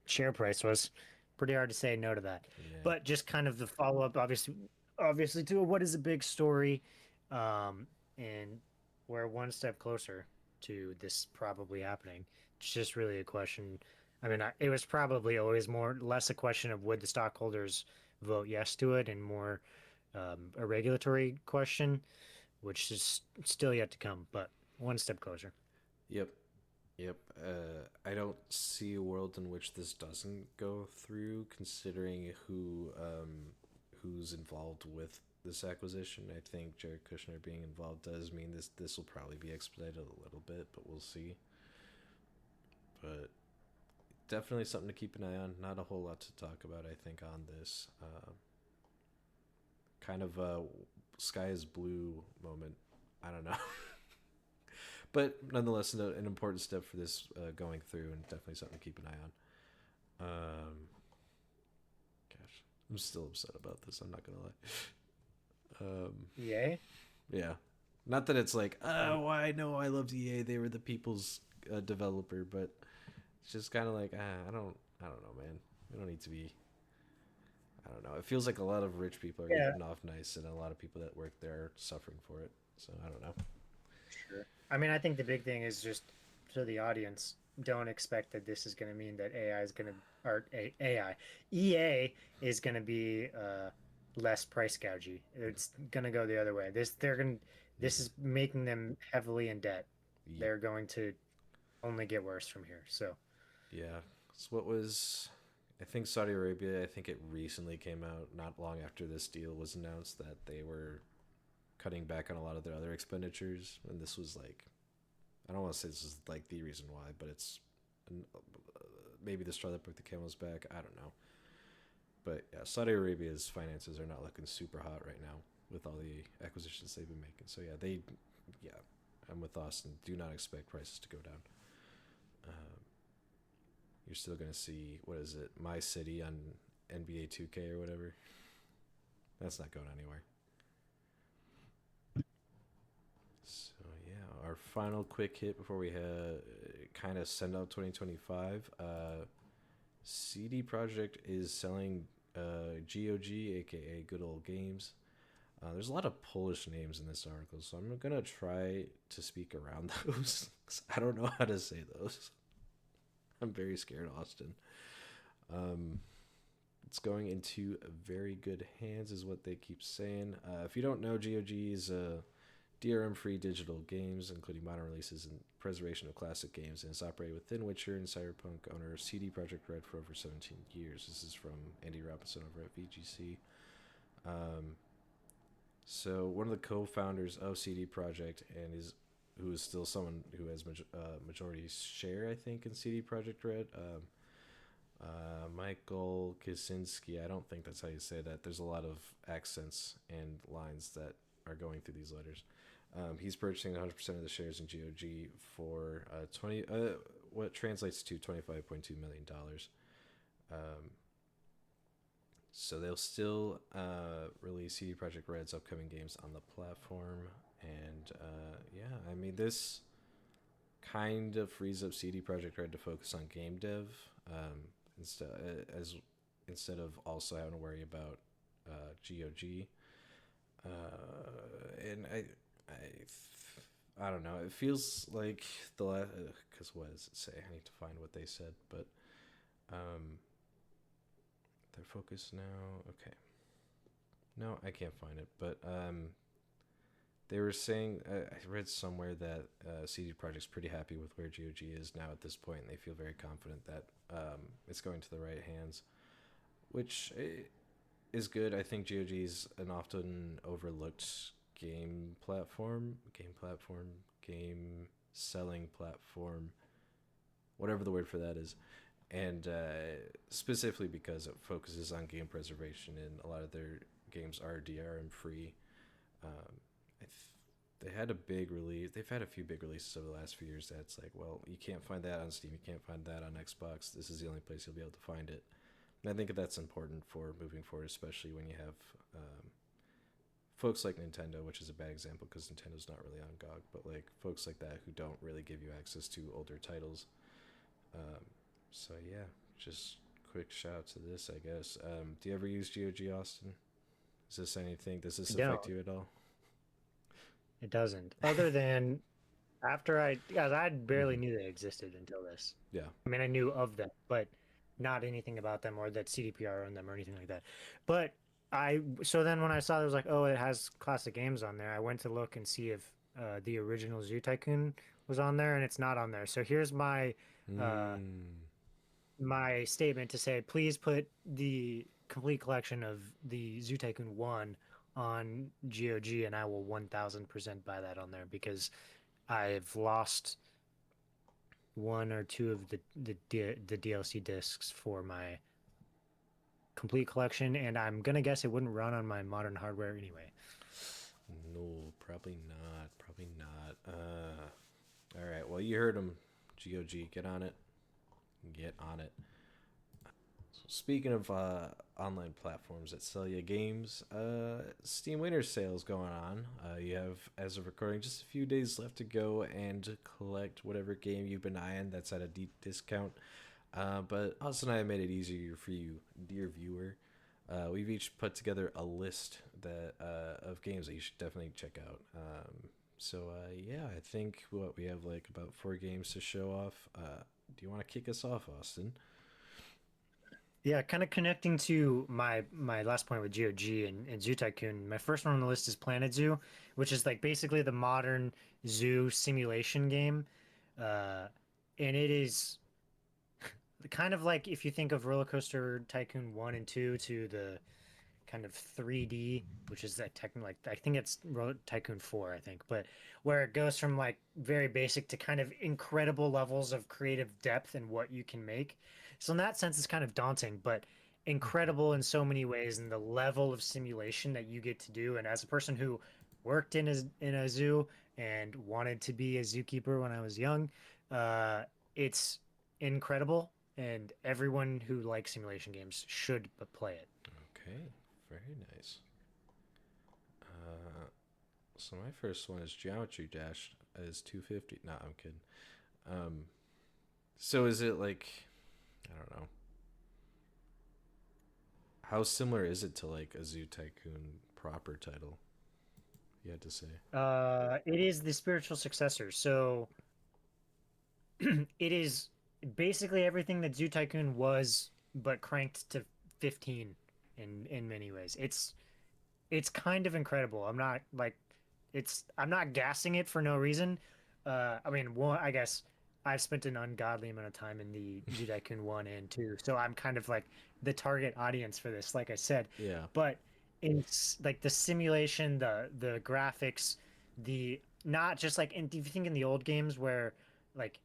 share price was, pretty hard to say no to that. Yeah. But just kind of the follow up, obviously to what is a big story, um, and we're one step closer to this probably happening. It's just really a question. I mean, it was probably always less a question of would the stockholders vote yes to it, and more a regulatory question, which is still yet to come, but one step closer. Yep. Yep. I don't see a world in which this doesn't go through, considering who's involved with this acquisition. I think Jared Kushner being involved does mean this will probably be expedited a little bit, but we'll see. But definitely something to keep an eye on. Not a whole lot to talk about, I think, on this. Kind of a sky is blue moment. I don't know. But nonetheless, an important step for this going through, and definitely something to keep an eye on. Gosh, I'm still upset about this. I'm not gonna lie. Yay. Yeah, not that it's like, Um, oh, I know I loved EA. They were the people's developer, but it's just kind of like, I don't know, man. We don't need to be. I don't know. It feels like a lot of rich people are yeah, getting off nice, and a lot of people that work there are suffering for it. So I don't know. sure. I mean, I think the big thing is just to the audience, don't expect that this is going to mean that AI is going to, or AI, EA is going to be less price gougy. It's going to go the other way. This is Mm-hmm. making them heavily in debt. Yep. They're going to only get worse from here. So, Yeah. So what was? I think Saudi Arabia. I think it recently came out, not long after this deal was announced, that they were cutting back on a lot of their other expenditures, and this was like, I don't want to say this is like the reason why, but it's maybe the straw that broke the camel's back. I don't know, but yeah, Saudi Arabia's finances are not looking super hot right now with all the acquisitions they've been making. So yeah, I'm with Austin. Do not expect prices to go down. Um, you're still gonna see, what is it, My City on NBA 2K or whatever. That's not going anywhere. So yeah, our final quick hit before we kind of send out 2025. CD Projekt is selling GOG, aka Good Old Games. There's a lot of Polish names in this article, so I'm gonna try to speak around those. 'Cause I don't know how to say those. I'm very scared, Austin. Um, it's going into very good hands, is what they keep saying. If you don't know, GOG is DRM-free digital games, including modern releases and preservation of classic games, and it's operated within Witcher and Cyberpunk owner CD Projekt Red for over 17 years. This is from Andy Robinson over at VGC. Um, so one of the co-founders of CD Projekt who is still someone who has majority share, I think, in CD Projekt Red. Michael Kaczynski. I don't think that's how you say that. There's a lot of accents and lines that are going through these letters. He's purchasing 100% of the shares in GOG for what translates to $25.2 million. Um, so they'll still release CD Projekt Red's upcoming games on the platform, and yeah, I mean, this kind of frees up CD Projekt Red to focus on game dev, instead as instead of also having to worry about GOG. And I don't know. It feels like the last, because what does it say? I need to find what they said, but um, their focus now. Okay, no, I can't find it, but they were saying, I read somewhere that CD Projekt's pretty happy with where GOG is now at this point, and they feel very confident that it's going to the right hands, which is good. I think GOG is an often overlooked game selling platform, whatever the word for that is, and specifically because it focuses on game preservation, and a lot of their games are DRM free. Um, they had a big release. They've had a few big releases over the last few years. That's like, well, you can't find that on Steam. You can't find that on Xbox. This is the only place you'll be able to find it. And I think that's important for moving forward, especially when you have folks like Nintendo, which is a bad example because Nintendo's not really on GOG, but like folks like that who don't really give you access to older titles. Um, so yeah, just quick shout out to this, I guess. Do you ever use GOG, Austin? Is this anything? Does this No, affect you at all? it doesn't. Other than after guys, I barely Mm-hmm. knew they existed until this. Yeah. I mean, I knew of them, but not anything about them or that CDPR owned them or anything like that. But so then when I saw there was like, oh, it has classic games on there, I went to look and see if the original Zoo Tycoon was on there, and it's not on there. So here's uh, Mm. my statement to say, please put the complete collection of the Zoo Tycoon 1 on GOG, and I will 1000% buy that on there because I've lost one or two of the DLC discs for my complete collection, and I'm gonna guess it wouldn't run on my modern hardware anyway. No, probably not. Probably not. All right. Well, you heard him. GOG, get on it. Get on it. So speaking of online platforms that sell you games, Steam Winter Sale's going on. You have, as of recording, just a few days left to go and collect whatever game you've been eyeing that's at a deep discount. But us and I have made it easier for you, dear viewer. We've each put together a list that of games that you should definitely check out. Yeah, I think what we have like about 4 games to show off. Do you want to kick us off, Austin? Yeah, kind of connecting to my last point with GOG and Zoo Tycoon. My first one on the list is Planet Zoo, which is like basically the modern zoo simulation game, and it is kind of like if you think of Roller Coaster Tycoon 1 and 2 to the kind of 3D, which is that technical, like I think it's Tycoon 4, I think, but where it goes from like very basic to kind of incredible levels of creative depth and what you can make. So in that sense, it's kind of daunting, but Mhm. incredible in so many ways, and the level of simulation that you get to do. And as a person who worked in a zoo and wanted to be a zookeeper when I was young, it's incredible, and everyone who likes simulation games should play it. Okay, very nice. Uh, so my first one is Geometry Dash is 250. No, I'm kidding. Um, so is it like I don't know. How similar is it to like a Zoo Tycoon proper title? You had to say. It is the spiritual successor. So it is basically everything that Zoo Tycoon was, but cranked to 15 in many ways. It's kind of incredible. I'm not gassing it for no reason. I mean, one, I guess I've spent an ungodly amount of time in the Zoo Tycoon 1 and 2, so I'm kind of like the target audience for this, like I said. Yeah. But like the simulation, the graphics, the not just like if you think in the old games where like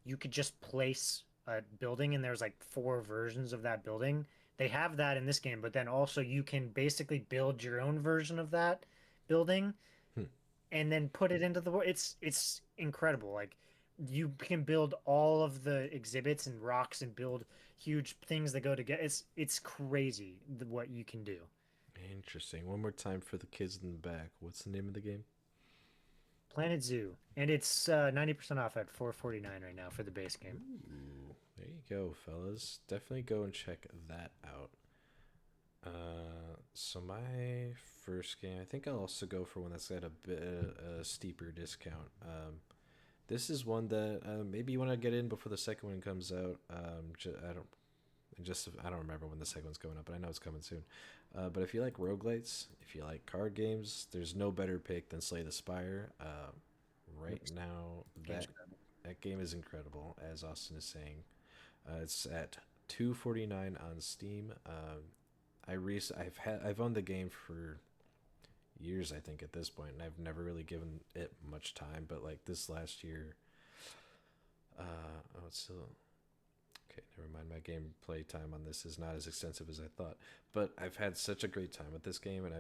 you could just place a building and there's like four versions of that building. They have that in this game, but then also you can basically build your own version of that building Hmm. and then put it into the world. It's incredible. Like you can build all of the exhibits and rocks and build huge things that go together. It's crazy what you can do. Interesting. One more time for the kids in the back. What's the name of the game? Planet Zoo, and it's 90% off at 449 right now for the base game. Ooh, there you go, fellas. Definitely go and check that out. So my first game, I think I'll also go for one that's got a bit a steeper discount. This is one that maybe you want to get in before the second one comes out. I don't remember when the second one's coming up, but I know it's coming soon. But if you like roguelites, if you like card games, there's no better pick than Slay the Spire. Right now, Game's that game is incredible, as Austin is saying. It's at 249 on Steam. I've owned the game for years, I think, at this point, and I've never really given it much time. But like this last year, oh, it's still okay. Never mind. My gameplay time on this is not as extensive as I thought, but I've had such a great time with this game, and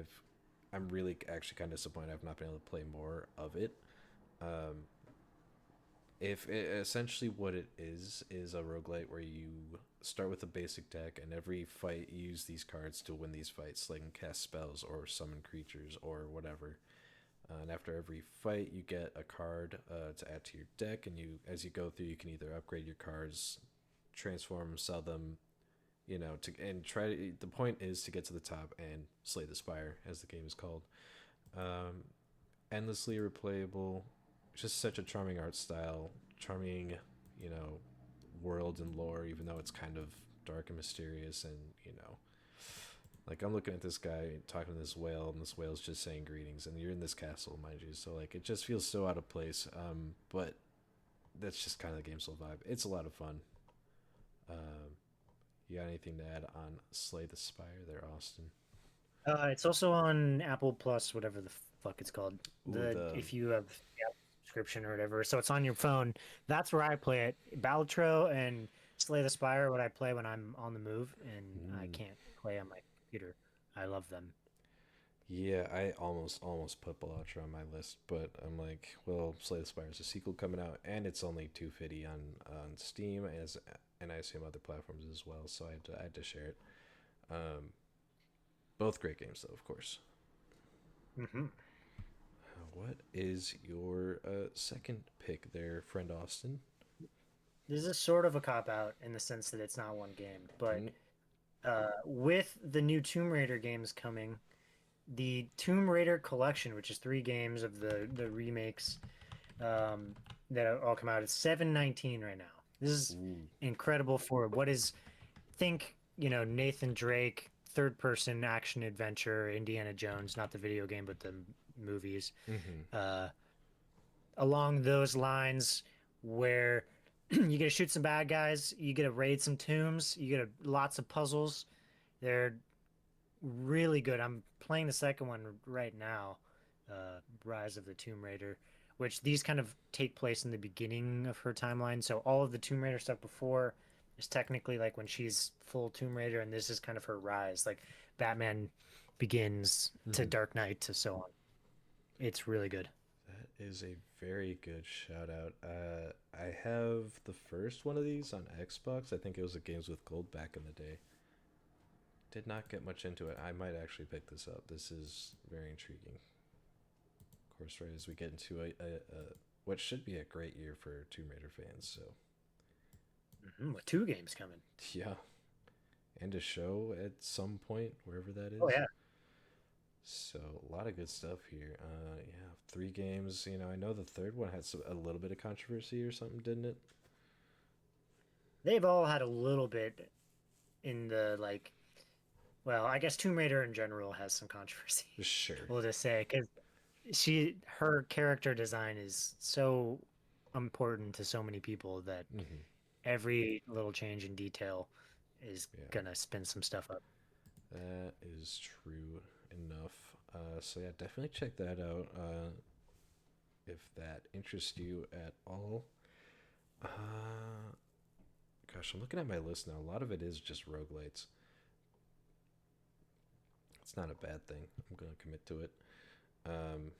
I'm really actually kind of disappointed I've not been able to play more of it. Um, if it, essentially what it is a roguelite where you start with a basic deck and every fight you use these cards to win these fights like cast spells or summon creatures or whatever, and after every fight you get a card to add to your deck, and you as you go through you can either upgrade your cards, transform them, sell them, to and try to, the point is to get to the top and slay the spire as the game is called. um, Endlessly replayable, just such a charming art style, charming, you know, world and lore, even though it's kind of dark and mysterious. And, like I'm looking at this guy talking to this whale, and this whale's just saying greetings, and you're in this castle, mind you. So, like, it just feels so out of place. But that's just kind of the game's whole vibe. It's a lot of fun. Um, you got anything to add on Slay the Spire there, Austin? It's also on Apple Plus, whatever the fuck it's called. Ooh, The the if you have the Apple subscription or whatever, so it's on your phone. That's where I play it. Balatro and Slay the Spire, what I play when I'm on the move and I mm, can't play on my computer. I love them. Yeah, I almost put Bellatra on my list, but I'm like, well, Slay the Spire is a sequel coming out, and it's only 250 on Steam, and I assume other platforms as well. So I had to share it. Um, both great games, though, of course. Hmm. What is your second pick there, friend Austin? This is sort of a cop out in the sense that it's not one game, but Mm, with the new Tomb Raider games coming, the Tomb Raider collection, which is three games of the remakes um, that all come out, it's 719 right now. This is ooh, incredible for what is think Nathan Drake third person action adventure Indiana Jones, not the video game but the movies. mm-hmm, Uh, Along those lines, where You get to shoot some bad guys. You get to raid some tombs. You get lots of puzzles. They're really good. I'm playing the second one right now, Rise of the Tomb Raider, which these kind of take place in the beginning of her timeline. So all of the Tomb Raider stuff before is technically like when she's full Tomb Raider, and this is kind of her rise, like Batman Begins to Mhm. Dark Knight to so on. It's really good. That is a very good shout out. I have the first one of these on Xbox. I think it was a Games with Gold back in the day. Did not get much into it. I might actually pick this up. This is very intriguing. Of course, right as we get into a what should be a great year for Tomb Raider fans. So With two games coming. yeah, and a show at some point wherever that Oh is. yeah, So a lot of good stuff here. Yeah, 3 games. I know the third one had a little bit of controversy or something, didn't it? they've all had a little bit in the like. Well, I guess Tomb Raider in general has some controversy. Sure. We'll just say because her character design is so important to so many people that Hmm. every little change in detail is Yeah, gonna spin some stuff up. that is true enough. So yeah, definitely check that out if that interests you at all. Uh, Gosh, I'm looking at my list now. A lot of it is just roguelites. It's not a bad thing. I'm gonna commit to it. Um,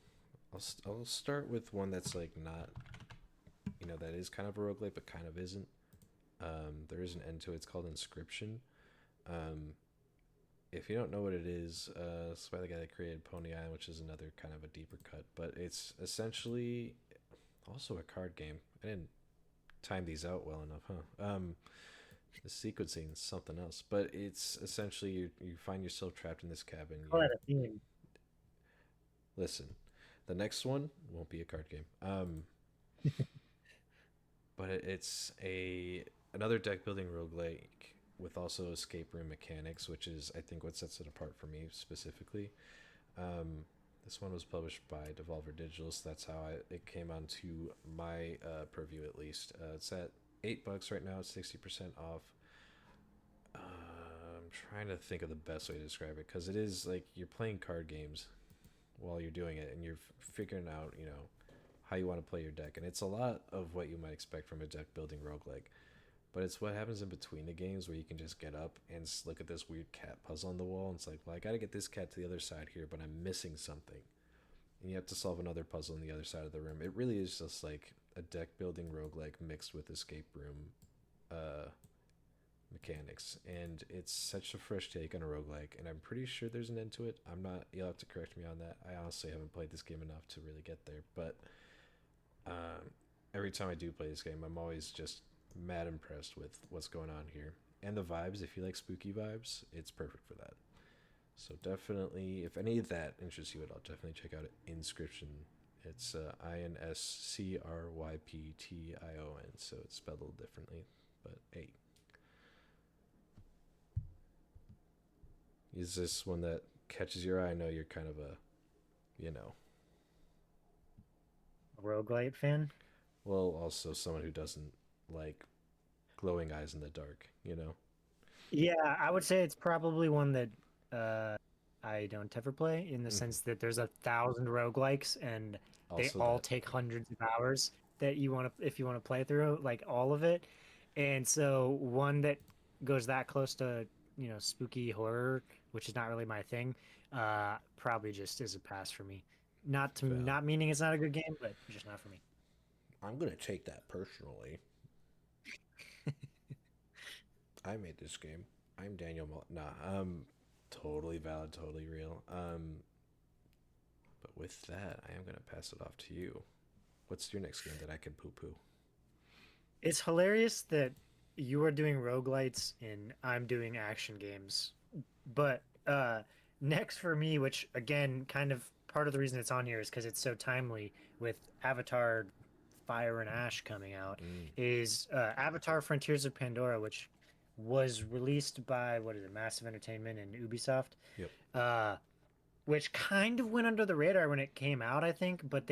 I'll start with one that's like not that is kind of a roguelite but kind of isn't. There is an end to it. It's called Inscription. Um, if you don't know what it is, it's by the guy that created Pony Island, which is another kind of a deeper cut. But it's essentially also a card game. I didn't time these out well enough, huh? The sequencing is something else, but it's essentially you find yourself trapped in this cabin. Call that a theme. Listen, the next one won't be a card game. But it's a another deck building roguelike with also escape room mechanics, which is I think what sets it apart for me specifically. Um, this one was published by Devolver Digital, so that's how it came onto my purview at least. It's at $8 right now. It's 60% off. I'm trying to think of the best way to describe it because it is like you're playing card games while you're doing it, and you're figuring out how you want to play your deck, and it's a lot of what you might expect from a deck building roguelike. But it's what happens in between the games where you can just get up and look at this weird cat puzzle on the wall. And it's like, well, I got to get this cat to the other side here, but I'm missing something. And you have to solve another puzzle on the other side of the room. It really is just like a deck building roguelike mixed with escape room uh, mechanics. And it's such a fresh take on a roguelike. And I'm pretty sure there's an end to it. I'm not, you'll have to correct me on that. I honestly haven't played this game enough to really get there. But um, every time I do play this game, I'm always just mad impressed with what's going on here. And the vibes, if you like spooky vibes, it's perfect for that. So definitely, if any of that interests you at all, definitely check out Inscription. It's Inscryption, so it's spelled a little differently. But hey, is this one that catches your eye? I know you're kind of a, you know, A roguelite fan? well, also someone who doesn't like glowing eyes in the dark. Yeah, I would say it's probably one that I don't ever play in the Mm-hmm. sense that there's 1,000 roguelikes and they Also all that. take hundreds of hours that you want to if you want to play through like all of it. And so one that goes that close to, spooky horror, which is not really my thing, probably just is a pass for me. Valid. Not meaning it's not a good game, but just not for me. I'm gonna take that personally. I made this game. I'm Daniel. Nah, totally valid, totally real. But with that, I am gonna pass it off to you. What's your next game that I can poo poo? It's hilarious that you are doing roguelites and I'm doing action games. But next for me, which again, kind of part of the reason it's on here is because it's so timely with Avatar Fire and Ash coming out, Mm, is Avatar Frontiers of Pandora, which was released by, what is it, Massive Entertainment and Ubisoft, yep. uh, which kind of went under the radar when it came out, I think, but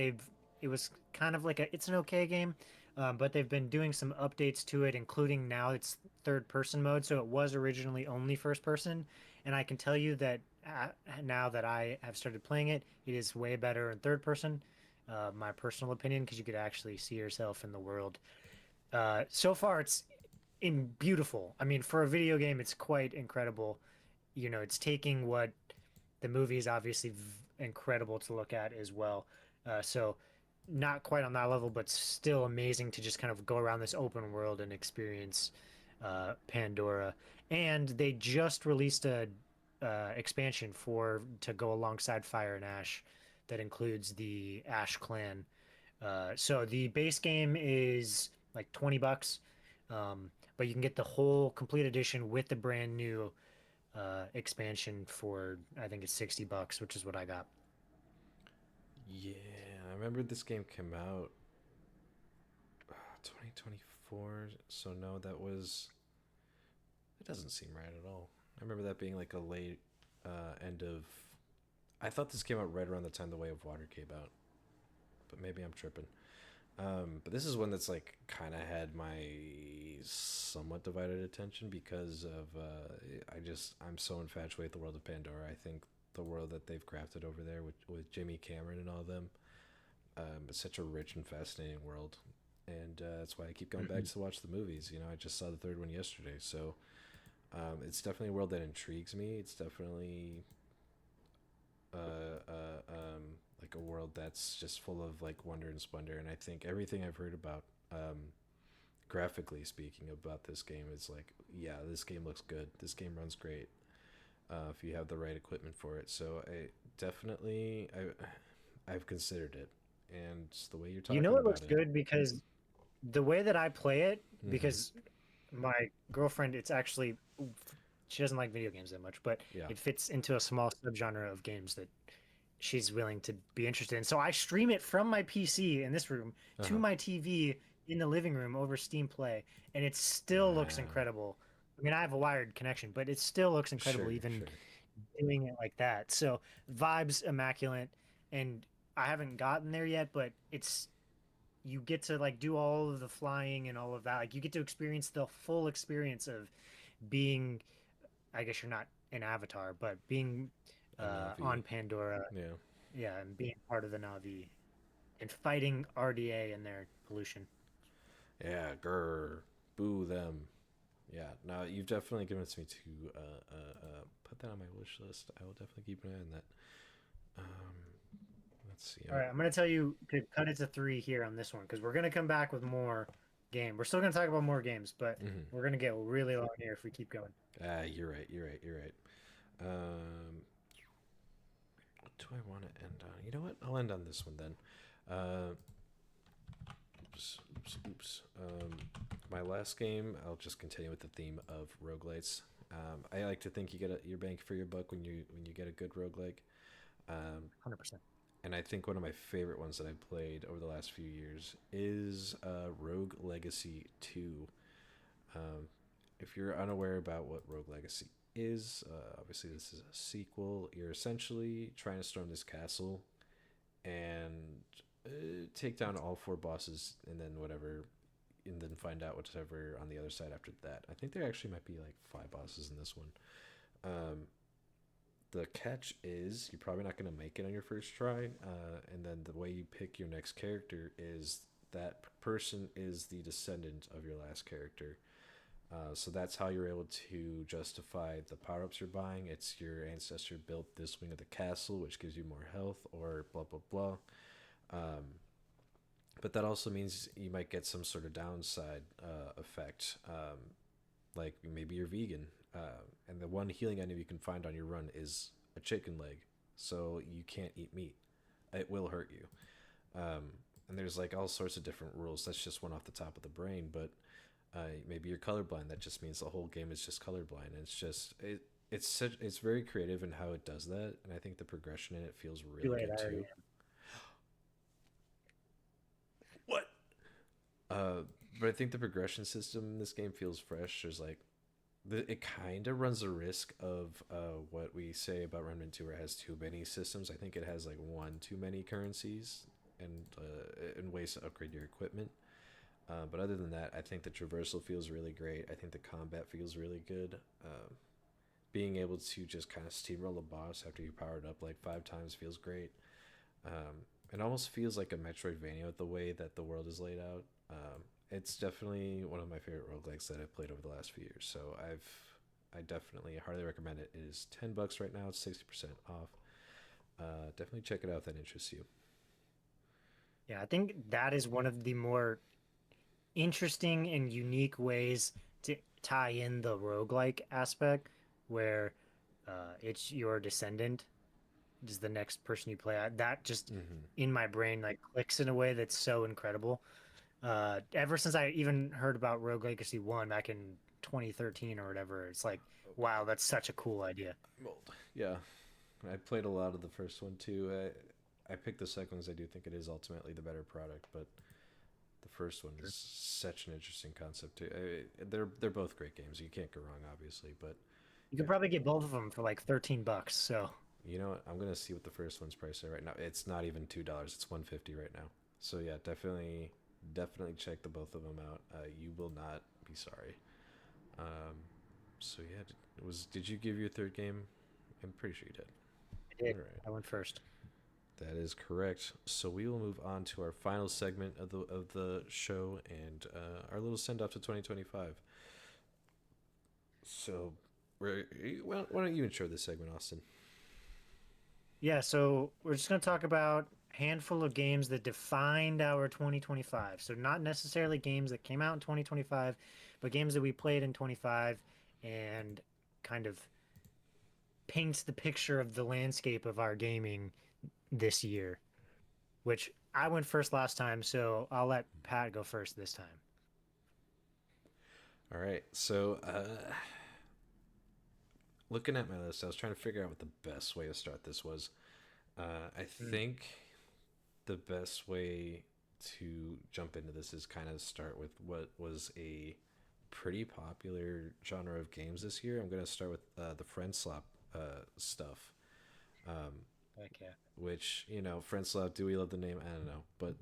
it was kind of like it's an okay game. but they've been doing some updates to it, including now it's third person mode. So it was originally only first person, and I can tell you that now that I have started playing it, it is way better in third person. My personal opinion, because you could actually see yourself in the world. So far, it's in beautiful. I mean, for a video game, it's quite incredible. You know, it's taking what the movie is obviously incredible to look at as well. So not quite on that level, but still amazing to just kind of go around this open world and experience Pandora. And they just released a expansion for to go alongside Fire and Ash that includes the Ash clan. So the base game is like $20, but you can get the whole complete edition with the brand new expansion for I think it's $60, which is what I got. Yeah, I remember this game came out 2024. So no, that was. It doesn't seem right at all. I remember that being like a late end of. I thought this came out right around the time The Way of Water came out, but maybe I'm tripping. But this is one that's like kind of had my somewhat divided attention because of I'm so infatuated with the world of Pandora. I think the world that they've crafted over there with Jimmy Cameron and all of them, it's such a rich and fascinating world, and that's why I keep going back Mhm. to watch the movies. You know, I just saw the third one yesterday, so it's definitely a world that intrigues me. It's definitely like a world that's just full of like wonder and splendor. And I think everything I've heard about, graphically speaking, about this game is like, yeah, this game looks good. This game runs great if you have the right equipment for it. So I definitely I've considered it, and the way you're You talking know it about looks it. good because the way that I play it, Mm-hmm. because my girlfriend, it's actually she doesn't like video games that much, but Yeah. it fits into a small subgenre of games that she's willing to be interested in. So I stream it from my PC in this room Uh to huh. my TV in the living room over Steam Play, and it still looks Wow. incredible. I mean, I have a wired connection, but it still looks incredible Sure. even Sure. doing it like that. So vibes immaculate, and I haven't gotten there yet, but it's you get to like do all of the flying and all of that. Like you get to experience the full experience of being, I guess you're not an avatar, but being A Navi. on Pandora, Yeah. yeah, and being part of the Navi and fighting RDA and their pollution. Yeah. Grr. Boo them. Yeah, no, you've definitely convinced me to put that on my wish list. I will definitely keep an eye on that. Um, let's see. All right, I'm gonna tell you to cut it to three here on this one because we're gonna come back with more game. We're still gonna talk about more games, but Mm-hmm. we're gonna get really long here if we keep going. You're right. You're right. You're right. Um, what do I want to end on? You know what? I'll end on this one then. Uh, oops, oops, oops. My last game, I'll just continue with the theme of roguelites. I like to think you get your bang for your buck when you get a good roguelike. Um, 100%. and I think one of my favorite ones that I've played over the last few years is Rogue Legacy 2. Um, if you're unaware about what Rogue Legacy is, obviously this is a sequel. You're essentially trying to storm this castle and take down all four bosses, and then whatever, and then find out whatever on the other side after that. I think there actually might be like five bosses in this one. Um, the catch is you're probably not going to make it on your first try, and then the way you pick your next character is that person is the descendant of your last character. So that's how you're able to justify the power ups you're buying. It's your ancestor built this wing of the castle, which gives you more health, or blah blah blah. Um, but that also means you might get some sort of downside effect, like maybe you're vegan, and the one healing item you can find on your run is a chicken leg, so you can't eat meat. It will hurt you. Um, and there's like all sorts of different rules. That's just one off the top of the brain, but maybe you're colorblind. That just means the whole game is just colorblind. And it's very creative in how it does that, and I think the progression in it feels Too really late, good I already too. am. What? Uh, but I think the progression system in this game feels fresh. There's like it kind of runs the risk of what we say about Remnant 2, where it has too many systems. I think it has like one too many currencies and ways to upgrade your equipment. But other than that, I think the traversal feels really great. I think the combat feels really good. Being able to just kind of steamroll a boss after you power it up like 5 times feels great. It almost feels like a Metroidvania with the way that the world is laid out. It's definitely one of my favorite roguelikes that I've played over the last few years. So I definitely highly recommend it. It is $10 right now. It's 60% off. Definitely check it out if that interests you. Yeah, I think that is one of the more interesting and unique ways to tie in the roguelike aspect, where it's your descendant is the next person you play. That just Mm-hmm. in my brain like clicks in a way that's so incredible. Ever since I even heard about Rogue Legacy 1 back in 2013 or whatever, it's like, wow, that's such a cool idea. Mold. Yeah, I played a lot of the first one too. I picked the second one because I do think it is ultimately the better product, but the first one is such an interesting concept too. They're both great games. You can't go wrong, obviously. But You yeah, could probably get both of them for like $13. So you know what? I'm gonna see what the first one's priced at right now. It's not even $2. It's 150 right now. So yeah, definitely check the both of them out. You will not be sorry. Um, so yeah, did you give your third game? I'm pretty sure you did. I did. All right. I went first. That is correct. So we will move on to our final segment of the show and our little send off to 2025. So, why don't you intro this segment, Austin? Yeah, so we're just going to talk about a handful of games that defined our 2025. So not necessarily games that came out in 2025, but games that we played in 25 and kind of paints the picture of the landscape of our gaming this year, which I went first last time, so I'll let Pat go first this time. All right. So, looking at my list, I was trying to figure out what the best way to start this was. I Mm, think the best way to jump into this is kind of start with what was a pretty popular genre of games this year. I'm going to start with the friend slap stuff. okay. Which friend slap. Do we love the name? I don't know, but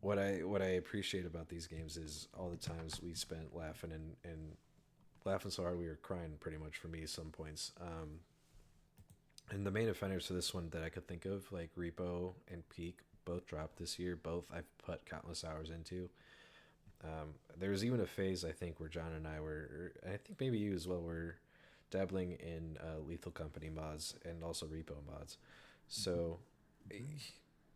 what I appreciate about these games is all the times we spent laughing and laughing so hard we were crying pretty much for me some points. And the main offenders for this one that I could think of, like Repo and Peak, both dropped this year. Both I've put countless hours into. There was even a phase I think where John and I were, and I think maybe you as well, were dabbling in Lethal Company mods and also Repo mods. So eh,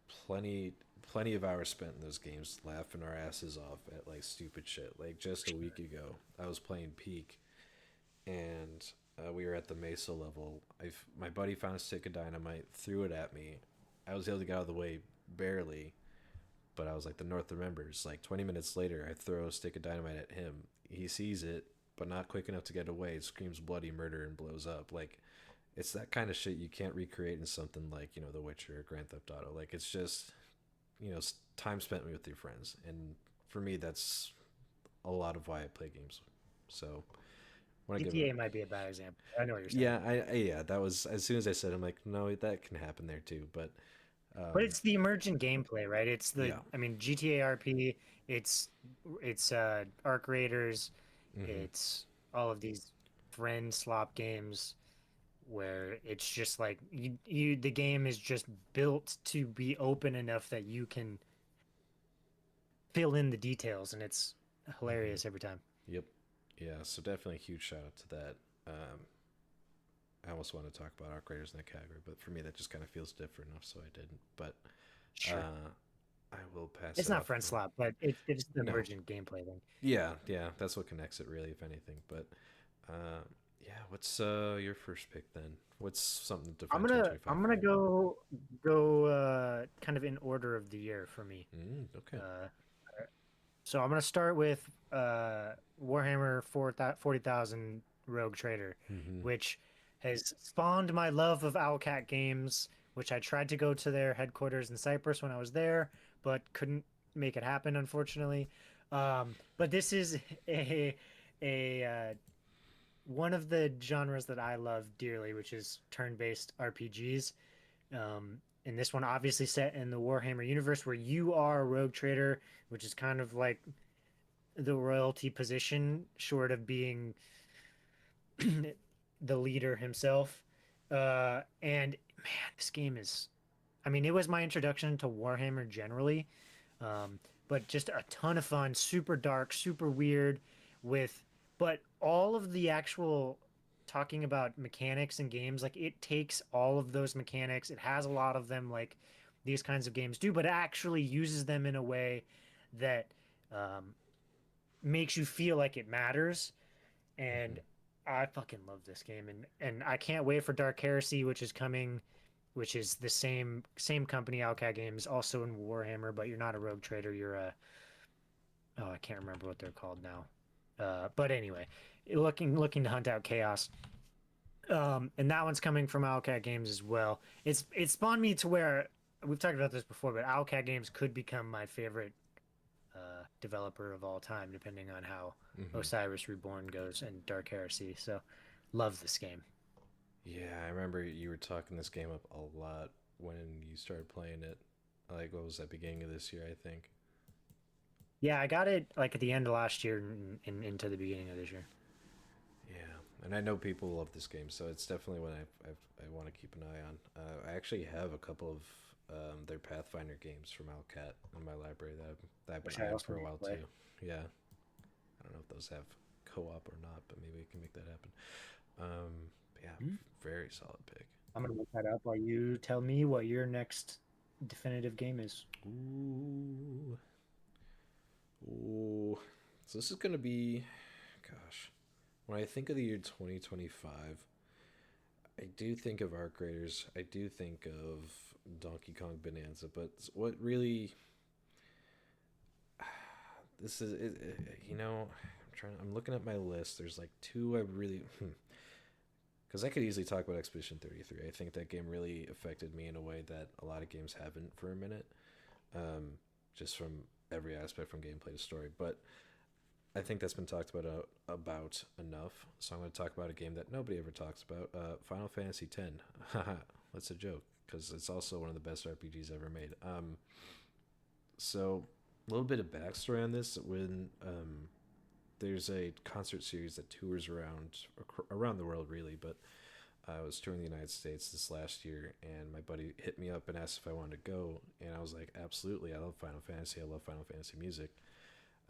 plenty plenty of hours spent in those games laughing our asses off at like stupid shit. Like just a week ago, I was playing Peak and we were at the Mesa level. My buddy found a stick of dynamite, threw it at me. I was able to get out of the way barely, but I was like, the North remembers. Like 20 minutes later, I throw a stick of dynamite at him. He sees it, but not quick enough to get away. Screams bloody murder and blows up. Like it's that kind of shit you can't recreate in something like The Witcher or Grand Theft Auto. Like it's just time spent with your friends, and for me, that's a lot of why I play games. So want to give it. GTA might be a bad example. I know what you're saying. Yeah, yeah, that was as soon as I said, I'm like, no, that can happen there too. But But um, it's the emergent gameplay, right? yeah, I mean, GTA RP, it's Arc Raiders, mm-hmm, it's all of these friend slop games where it's just like the game is just built to be open enough that you can fill in the details, and it's mm-hmm, hilarious every time. yep, yeah. So definitely a huge shout out to that. I almost want to talk about Arc Raiders in that category, but for me, that just kind of feels different enough, so I didn't. But Sure. uh, I will pass It's it not off. friend slop, but it's the No, emergent gameplay thing. yeah, yeah, that's what connects it really, if anything. But uh, yeah, what's your first pick then? What's something to I'm define gonna 2025 I'm for gonna you? go kind of in order of the year for me. Okay. Uh, so I'm gonna start with Warhammer 40,000 Rogue Trader, Mm-hmm. which has spawned my love of Owlcat games, which I tried to go to their headquarters in Cyprus when I was there, but couldn't make it happen, unfortunately. But this is a one of the genres that I love dearly, which is turn-based RPGs. and this one obviously set in the Warhammer universe where you are a rogue trader, which is kind of like the royalty position, short of being the leader himself. And man, this game is, I mean, it was my introduction to Warhammer generally, but just a ton of fun, super dark, super weird, with, but all of the actual talking about mechanics and games, like it takes all of those mechanics, it has a lot of them, like these kinds of games do, but it actually uses them in a way that um, makes you feel like it matters. Hmm. And I fucking love this game, and I can't wait for Dark Heresy, which is coming, which is the same company, Owlcat Games, also in Warhammer, but you're not a rogue trader. You're a, oh, I can't remember what they're called now. But anyway, looking to hunt out chaos. And that one's coming from Owlcat Games as well. It spawned me to where we've talked about this before, but Owlcat Games could become my favorite developer of all time, depending on how Hmm. Osiris Reborn goes and Dark Heresy. So, love this game. Yeah, I remember you were talking this game up a lot when you started playing it. Like, what was that, beginning of this year, I think? Yeah, I got it like at the end of last year and into the beginning of this year. Yeah, and I know people love this game, so it's definitely one I want to keep an eye on. I actually have a couple of their Pathfinder games from Owlcat in my library that I've been Which I eyeing also for a need to while play. too. Yeah, I don't know if those have co-op or not, but maybe we can make that happen. But yeah, Hmm? very solid pick. I'm gonna look that up while you tell me what your next definitive game is. Ooh, ooh. So this is gonna be, gosh, when I think of the year 2025, I do think of Arc Raiders. I do think of Donkey Kong Bonanza. But what really, this is, I'm trying. I'm looking at my list. There's like two I really, because I could easily talk about Expedition 33. I think that game really affected me in a way that a lot of games haven't for a minute, just from every aspect, from gameplay to story. But I think that's been talked about enough. So I'm going to talk about a game that nobody ever talks about. Final Fantasy X. Haha, that's a joke because it's also one of the best RPGs ever made. So a little bit of backstory on this. When there's a concert series that tours around the world, really, but I was touring the United States this last year, and my buddy hit me up and asked if I wanted to go, and I was like, absolutely. I love Final Fantasy. I love Final Fantasy music.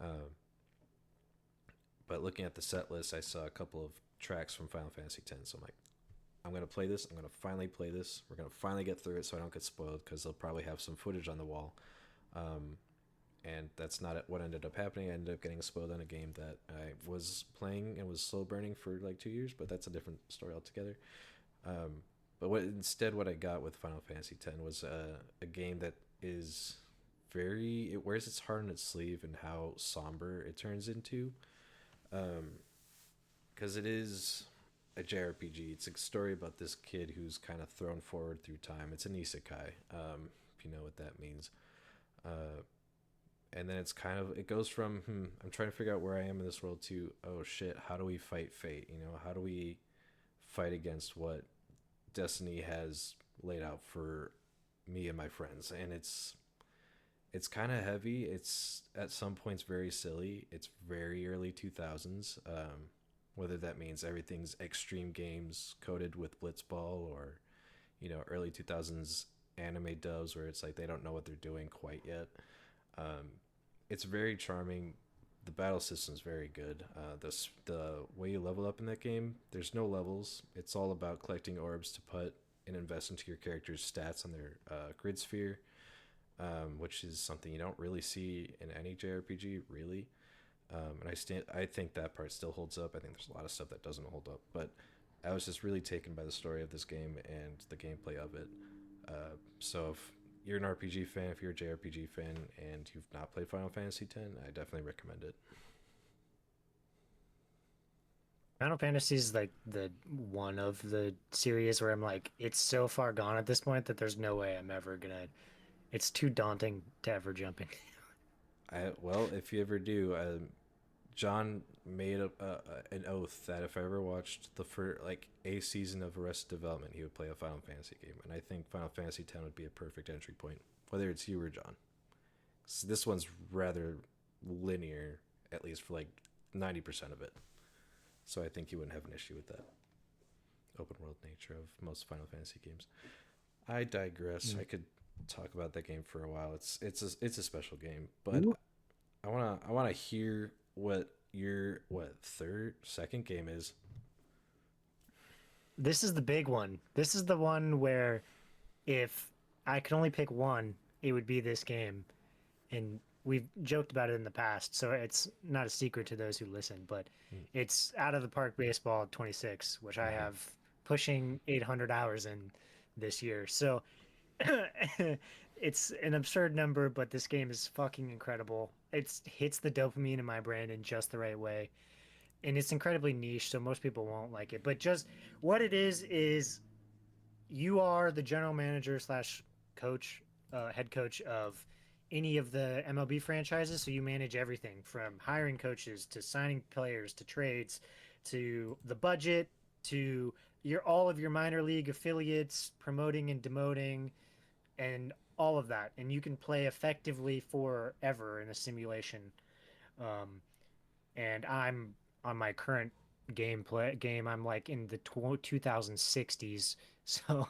Um, But looking at the set list, I saw a couple of tracks from Final Fantasy X. So I'm like, I'm gonna play this. I'm gonna finally play this. We're gonna finally get through it, so I don't get spoiled because they'll probably have some footage on the wall. Um, and that's not what ended up happening. I ended up getting spoiled on a game that I was playing and was slow burning for like 2 years, but that's a different story altogether. Um, but what I got with Final Fantasy X was a game that is it wears its heart on its sleeve and how somber it turns into. Um, because it is a JRPG. It's a story about this kid who's kind of thrown forward through time. It's an isekai, if you know what that means. Uh, and then it goes from I'm trying to figure out where I am in this world to, oh shit, how do we fight fate? How do we fight against what destiny has laid out for me and my friends? And it's kind of heavy. It's at some points very silly. It's very early 2000s. Whether that means everything's extreme games coded with blitzball, or early 2000s anime dubs where it's like they don't know what they're doing quite yet. Um, it's very charming. The battle system's very good. The way you level up in that game, there's no levels. It's all about collecting orbs to put and invest into your character's stats on their grid sphere, which is something you don't really see in any JRPG, really. I think that part still holds up. I think there's a lot of stuff that doesn't hold up, but I was just really taken by the story of this game and the gameplay of it. So if you're an RPG fan, if you're a JRPG fan, and you've not played Final Fantasy X, I definitely recommend it. Final Fantasy is like the one of the series where I'm like, it's so far gone at this point that there's no way I'm ever gonna. It's too daunting to ever jump in. Well, if you ever do, John made an oath that if I ever watched the first like a season of Arrested Development, he would play a Final Fantasy game, and I think Final Fantasy X would be a perfect entry point, whether it's you or John. So this one's rather linear, at least for like 90% of it. So I think you wouldn't have an issue with that open world nature of most Final Fantasy games. I digress. I could talk about that game for a while. It's a special game, but Ooh. I wanna hear what your second game is. This is the big one. This is the one where if I could only pick one, it would be this game. And we've joked about it in the past, so it's not a secret to those who listen, but it's Out of the Park Baseball 26, which I Mm-hmm. have pushing 800 hours in this year. So it's an absurd number, but this game is fucking incredible. It hits the dopamine in my brain in just the right way. And it's incredibly niche, so most people won't like it. But just what it is you are the general manager slash coach, head coach of any of the MLB franchises. So you manage everything from hiring coaches to signing players to trades to the budget to your all of your minor league affiliates, promoting and demoting, and all of that. And you can play effectively forever in a simulation. Um, and I'm on my current game. I'm like in the 2060s, so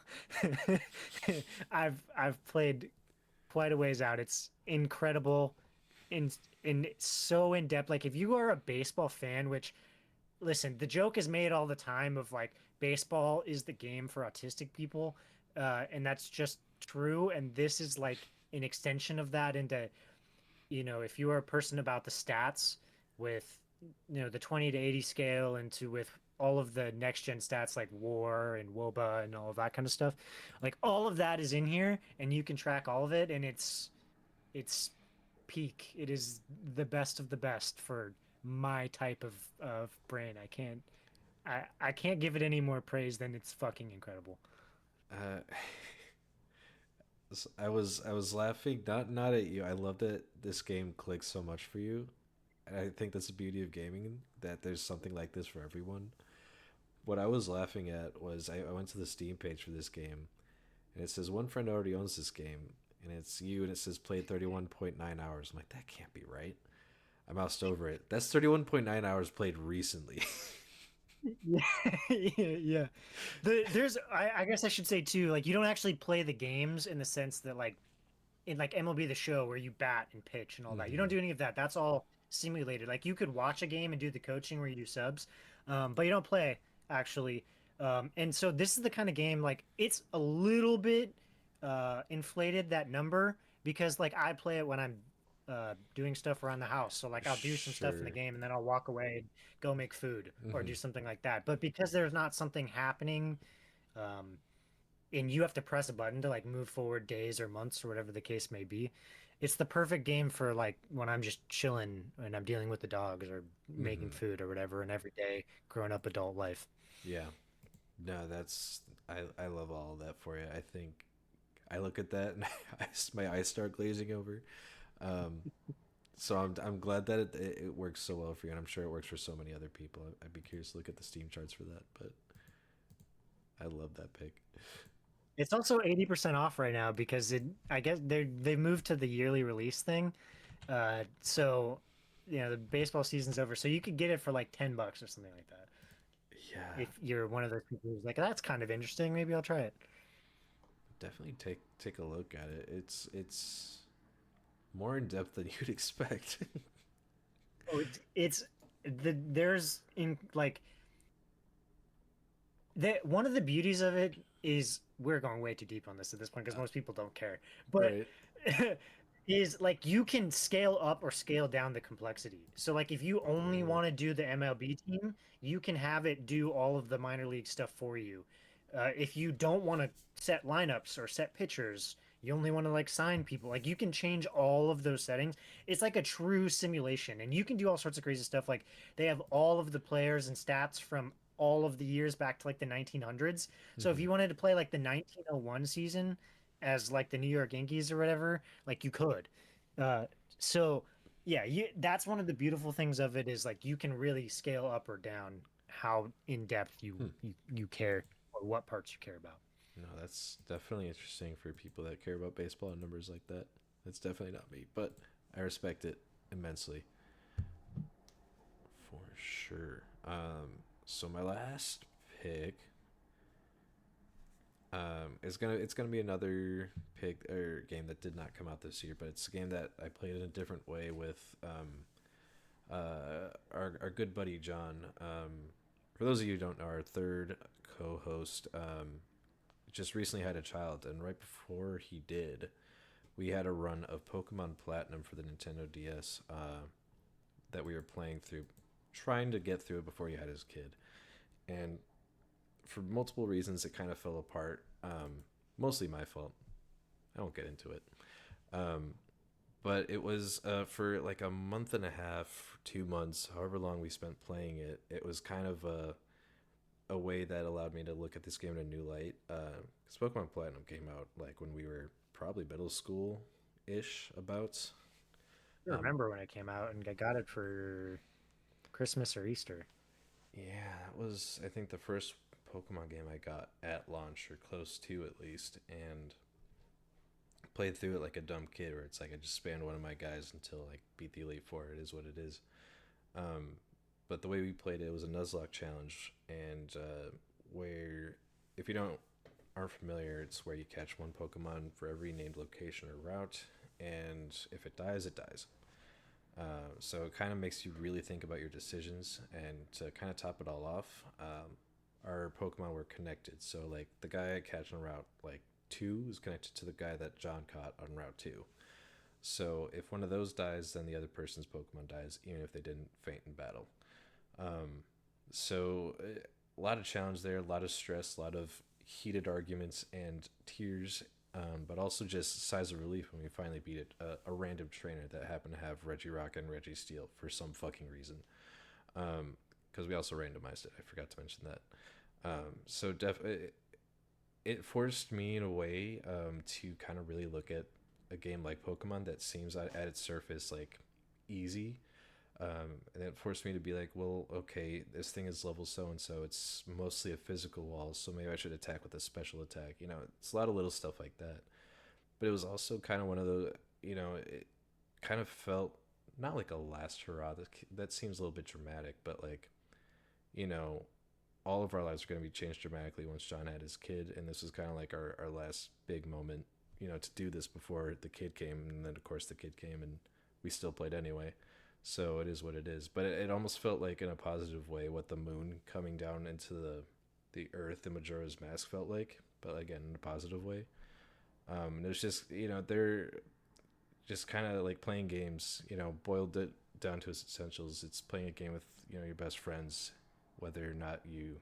I've played quite a ways out. It's incredible, in so in depth. Like if you are a baseball fan, which listen, the joke is made all the time of like baseball is the game for autistic people, and that's just true. And this is like an extension of that into, if you are a person about the stats with, the 20 to 80 scale into with all of the next gen stats like war and woba and all of that kind of stuff, like all of that is in here and you can track all of it, and it's peak. It is the best of the best for my type of brain. I can't give it any more praise than it's fucking incredible. Uh, I was laughing not at you. I love that this game clicks so much for you. And I think that's the beauty of gaming, that there's something like this for everyone. What I was laughing at was I went to the Steam page for this game, and it says one friend already owns this game, and it's you, and it says played 31.9 hours. I'm like, that can't be right. I moused over it. That's 31.9 hours played recently. Yeah, yeah. I guess I should say too, like you don't actually play the games in the sense that like in like MLB the Show where you bat and pitch and all that. You don't Hmm. do any of that. That's all simulated. Like you could watch a game and do the coaching where you do subs, but you don't play actually. And so this is the kind of game like it's a little bit inflated that number because like I play it when I'm doing stuff around the house. So like I'll do some stuff in the Sure. game and then I'll walk away and go make food or Hmm. do something like that. But because there's not something happening, um, and you have to press a button to like move forward days or months or whatever the case may be, it's the perfect game for like when I'm just chilling and I'm dealing with the dogs or making Hmm. food or whatever, and every day grown up adult life. Yeah. No, that's I love all of that for you. I think I look at that and my eyes start glazing over. Um, so I'm glad that it works so well for you, and I'm sure it works for so many other people. I'd be curious to look at the Steam charts for that, but I love that pick. It's also 80% off right now because I guess they've moved to the yearly release thing. So the baseball season's over, so you could get it for like $10 or something like that. Yeah, If you're one of those people who's like, that's kind of interesting, maybe I'll try it. definitely take a look at it. It's more in depth than you'd expect. Oh, it's there's in like one of the beauties of it is we're going way too deep on this at this point because most people don't care. But Right. is like you can scale up or scale down the complexity. So like if you only Oh. want to do the MLB team, you can have it do all of the minor league stuff for you. If you don't want to set lineups or set pitchers, you only want to like sign people. Like you can change all of those settings. It's like a true simulation, and you can do all sorts of crazy stuff. Like they have all of the players and stats from all of the years back to like the 1900s. So if Hmm. you wanted to play like the 1901 season as like the New York Yankees or whatever, like you could. Uh, so Yeah, that's one of the beautiful things of it is like you can really scale up or down how in depth Hmm. you care or what parts you care about. No, that's definitely interesting for people that care about baseball and numbers like that. That's definitely not me, but I respect it immensely for sure. So my last pick it's gonna be another pick or game that did not come out this year, but it's a game that I played in a different way with our good buddy John. For those of you who don't know, our third co-host just recently had a child, and right before he did, we had a run of Pokemon Platinum for the Nintendo DS that we were playing through, trying to get through it before he had his kid. And for multiple reasons, it kind of fell apart. Mostly my fault. I won't get into it. Um, but it was for like a month and a half, 2 months, however long we spent playing it. It was kind of a way that allowed me to look at this game in a new light. Because Pokemon Platinum came out like when we were probably middle school ish, about. I Um, remember when it came out and I got it for Christmas or Easter. yeah, that was I think the first Pokemon game I got at launch, or close to at least, and played through it like a dumb kid, where it's like I just spammed one of my guys until like beat the Elite Four. It is what it is. Um, but the way we played it was a Nuzlocke challenge, and where if you don't aren't familiar, it's where you catch one Pokemon for every named location or route, and if it dies, it dies. So it kind of makes you really think about your decisions, and to kind of top it all off, our Pokemon were connected. So like the guy I catch on Route like 2 is connected to the guy that John caught on Route 2. So if one of those dies, then the other person's Pokemon dies, even if they didn't faint in battle. Um, so a lot of challenge there, a lot of stress, a lot of heated arguments and tears, but also just sighs of relief when we finally beat it. A random trainer that happened to have Regirock and Registeel for some fucking reason. Because we also randomized it. I forgot to mention that. It forced me in a way to kind of really look at a game like Pokemon that seems at its surface like easy, and it forced me to be like, well, okay, this thing is level so and so. It's mostly a physical wall, so maybe I should attack with a special attack. It's a lot of little stuff like that. But it was also kind of one of the, it kind of felt not like a last hurrah. That seems a little bit dramatic, but like, you know, all of our lives are going to be changed dramatically once John had his kid, and this was kind of like our last big moment, to do this before the kid came, and then of course the kid came, and we still played anyway. So it is what it is. But it almost felt like in a positive way what the moon coming down into the earth in Majora's Mask felt like, but again in a positive way. And it was just they're just kind of like playing games. Boiled it down to its essentials. It's playing a game with your best friends, whether or not you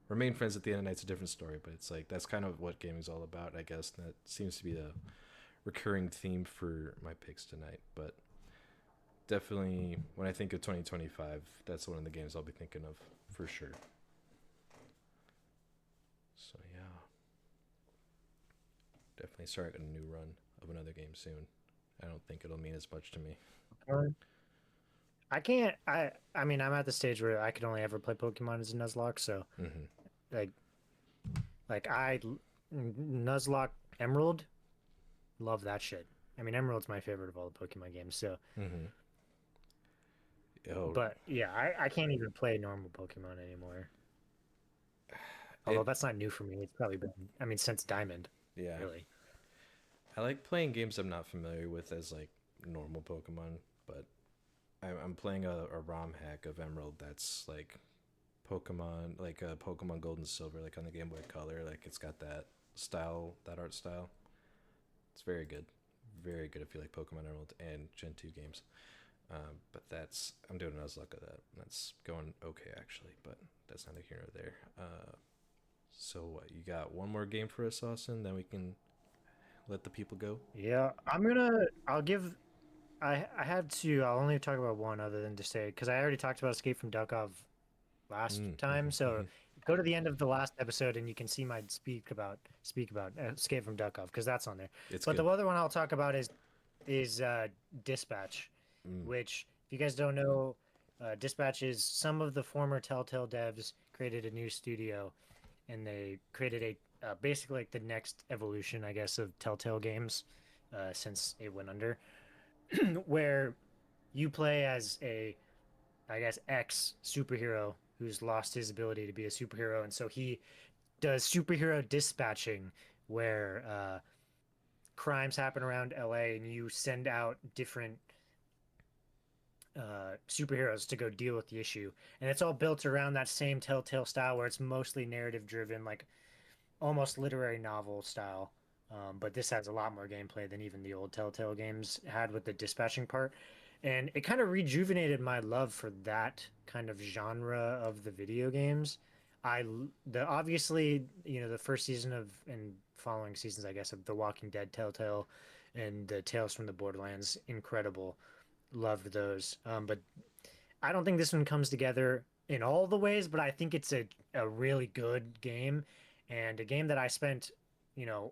remain friends at the end of the night's a different story. But it's like that's kind of what gaming's all about, I guess. And that seems to be the recurring theme for my picks tonight. But definitely, when I think of 2025, that's one of the games I'll be thinking of for sure. So yeah, definitely starting a new run of another game soon. I don't think it'll mean as much to me. I can't. I mean, I'm at the stage where I could only ever play Pokemon as a Nuzlocke. So Mm-hmm. like like Nuzlocke Emerald, love that shit. I mean, Emerald's my favorite of all the Pokemon games. So, Mm-hmm. Oh, but yeah, I can't even play normal Pokemon anymore. Although it that's not new for me. It's probably been, I mean, since Diamond, yeah. really. I like playing games I'm not familiar with as like normal Pokemon, but I'm playing a ROM hack of Emerald that's like Pokemon, like Pokemon Gold and Silver, like on the Game Boy Color. Like it's got that style, that art style. It's very good if you like Pokemon Emerald and Gen 2 games. But I'm doing a Nuzlocke of that. That's going okay actually, but that's neither here nor there. So what? You got one more game for us, Austin? Then we can let the people go. Yeah, I'll give, I had to, I'll only talk about one other than to say, because I already talked about Escape from Duckov last time. So Mm-hmm. go to the end of the last episode and you can see my speak about Escape from Duckov because that's on there. It's But good. the other one I'll talk about is Dispatch. Mm. which, if you guys don't know, Dispatch is some of the former Telltale devs created a new studio, and they created a basically like the next evolution, I guess, of Telltale games since it went under, where you play as a, I guess, ex superhero who's lost his ability to be a superhero, and so he does superhero dispatching, where crimes happen around LA, and you send out different superheroes to go deal with the issue. And it's all built around that same Telltale style, where it's mostly narrative driven, like almost literary novel style. But this has a lot more gameplay than even the old Telltale games had with the dispatching part. And it kind of rejuvenated my love for that kind of genre of the video games. The obviously, the first season of, and following seasons, I guess, of The Walking Dead Telltale and the Tales from the Borderlands, incredible. Loved those. But I don't think this one comes together in all the ways, but I think it's a really good game, and a game that I spent,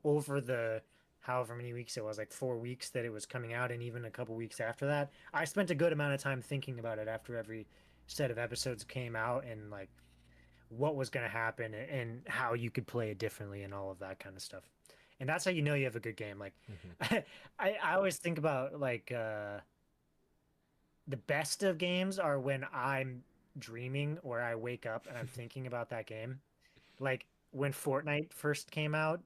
over the however many weeks it was, like 4 weeks that it was coming out, and even a couple weeks after that, I spent a good amount of time thinking about it after every set of episodes came out, and like what was going to happen and how you could play it differently and all of that kind of stuff. And that's how you know you have a good game. Like, Hmm. I always think about like the best of games are when I'm dreaming or I wake up and I'm thinking about that game. Like when Fortnite first came out,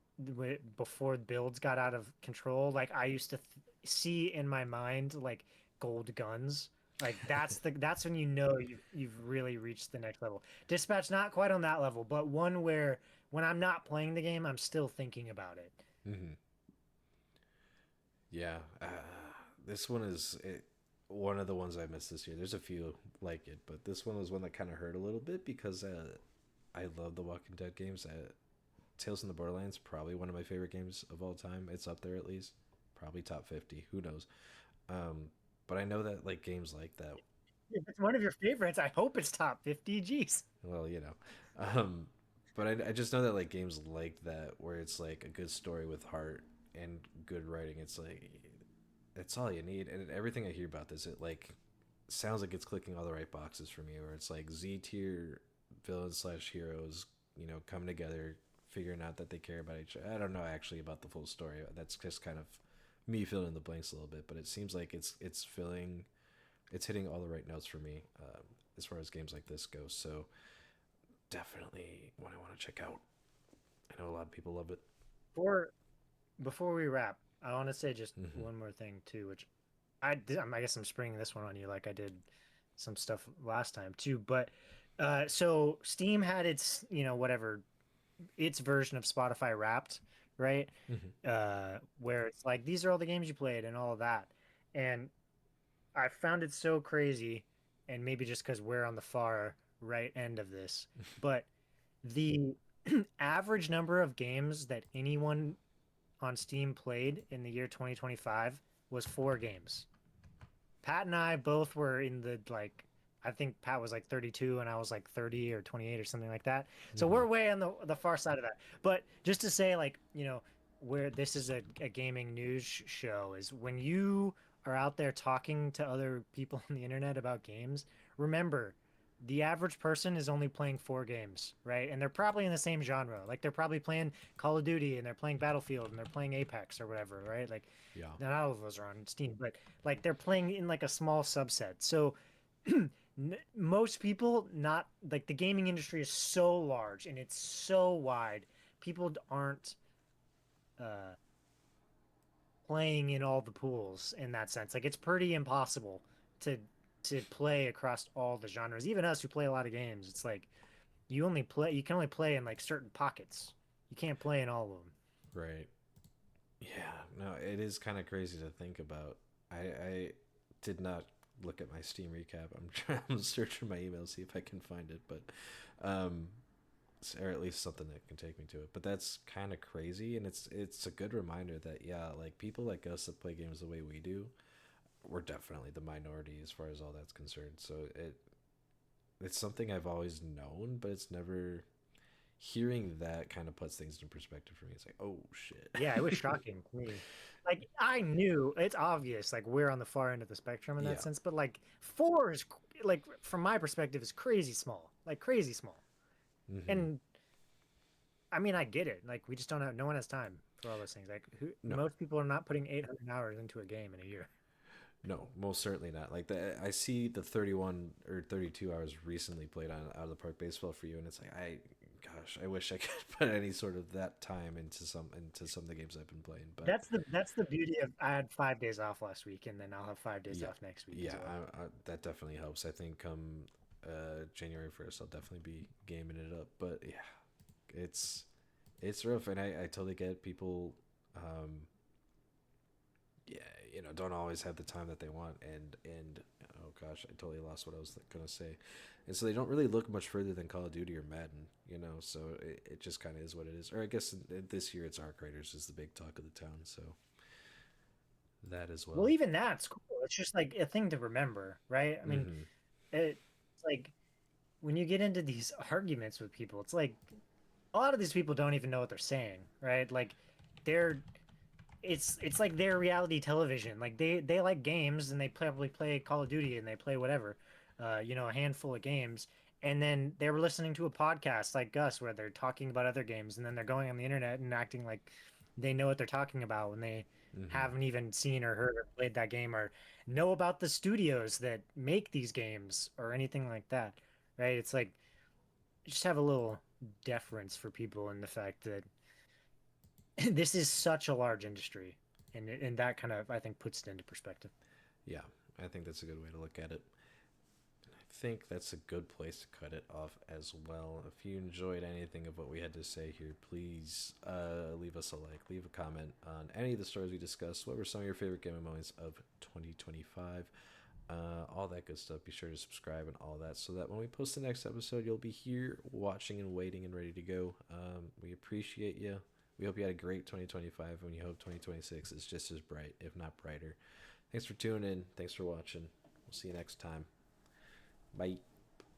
before builds got out of control, like I used to see in my mind like gold guns. Like that's when you know you've really reached the next level. Dispatch not quite on that level, but one where when I'm not playing the game, I'm still thinking about it. Hmm. Yeah. This one is one of the ones I missed this year. There's a few like it, but this one was one that kind of hurt a little bit because I love the Walking Dead games. Tales from the Borderlands, probably one of my favorite games of all time. It's up there at least, probably top 50. Who knows? Um, but I know that like games like that. If it's one of your favorites, I hope it's top 50. Jeez. Well, um, but I just know that like games like that where it's like a good story with heart and good writing. It's like that's all you need. And everything I hear about this, it like sounds like it's clicking all the right boxes for me. Where it's like Z tier villains slash heroes, coming together, figuring out that they care about each other. I don't know actually about the full story. That's just kind of me filling in the blanks a little bit. But it seems like it's hitting all the right notes for me as far as games like this go. So definitely one I want to check out. I know a lot of people love it. Before before we wrap, I want to say just Hmm. one more thing too, which I guess I'm springing this one on you like I did some stuff last time too. But so Steam had its, whatever, its version of Spotify Wrapped, right? Hmm. Where it's like these are all the games you played and all of that. And I found it so crazy, and maybe just because we're on the far right end of this, but the average number of games that anyone on Steam played in the year 2025 was 4 games. Pat and I both were in the like, I think Pat was like 32 and I was like 30 or 28 or something like that. So Hmm. we're way on the far side of that. But just to say, like, where this is a gaming news show is when you are out there talking to other people on the internet about games, remember the average person is only playing 4 games, right? And they're probably in the same genre. Like they're probably playing Call of Duty and they're playing Battlefield and they're playing Apex or whatever, right? Like Yeah. not all of those are on Steam, but like they're playing in like a small subset. So most people, not like, the gaming industry is so large and it's so wide. People aren't uh, playing in all the pools in that sense. Like it's pretty impossible to play across all the genres. Even us who play a lot of games, it's like you can only play in like certain pockets. You can't play in all of them. Right. Yeah. No, it is kind of crazy to think about. I did not look at my Steam recap. I'm trying to search for my email see if I can find it, but um, or at least something that can take me to it. But that's kind of crazy, and it's a good reminder that yeah, like people like us that play games the way we do, we're definitely the minority as far as all that's concerned. So it's something I've always known, but it's never hearing that kind of puts things in perspective for me. It's like, oh shit. Yeah, it was shocking to me. like I knew it's obvious, like we're on the far end of the spectrum in that Yeah. sense, but like four is like from my perspective is crazy small, like crazy small. Hmm. And I mean, I get it. Like we just don't have, no one has time for all those things. Like No, most people are not putting 800 hours into a game in a year. no, most certainly not. Like I see the 31 or 32 hours recently played on out of the park baseball for you, and it's like gosh, I wish I could put any sort of that time into some of the games I've been playing. But That's the beauty of I had 5 days off last week, and then I'll have 5 days yeah, off next week as yeah, well. that definitely helps. I think come January 1st, I'll definitely be gaming it up. But yeah, it's it's rough, and I totally get people. Um, yeah, don't always have the time that they want, and oh gosh, I totally lost what I was gonna say, and so they don't really look much further than Call of Duty or Madden, so it just kind of is what it is. Or I guess this year it's Arc Raiders is the big talk of the town, so that as Well, well. even that's cool. It's just like a thing to remember, right? I mean, Mm-hmm. it's like when you get into these arguments with people, it's like a lot of these people don't even know what they're saying, right? Like they're it's like their reality television. Like they like games and they probably play Call of Duty and they play whatever, a handful of games. And then they're listening to a podcast like Gus where they're talking about other games, and then they're going on the internet and acting like they know what they're talking about when they Mm-hmm. haven't even seen or heard or played that game or know about the studios that make these games or anything like that, right? It's like just have a little deference for people in the fact that this is such a large industry, and that kind of I think puts it into perspective. Yeah, I think that's a good way to look at it. I think that's a good place to cut it off as well. If you enjoyed anything of what we had to say here, please leave us a like, leave a comment on any of the stories we discussed. What were some of your favorite gaming moments of 2025? All that good stuff. Be sure to subscribe and all that so that when we post the next episode, you'll be here watching and waiting and ready to go. We appreciate you. We hope you had a great 2025, and we hope 2026 is just as bright, if not brighter. Thanks for tuning in. Thanks for watching. We'll see you next time. Bye.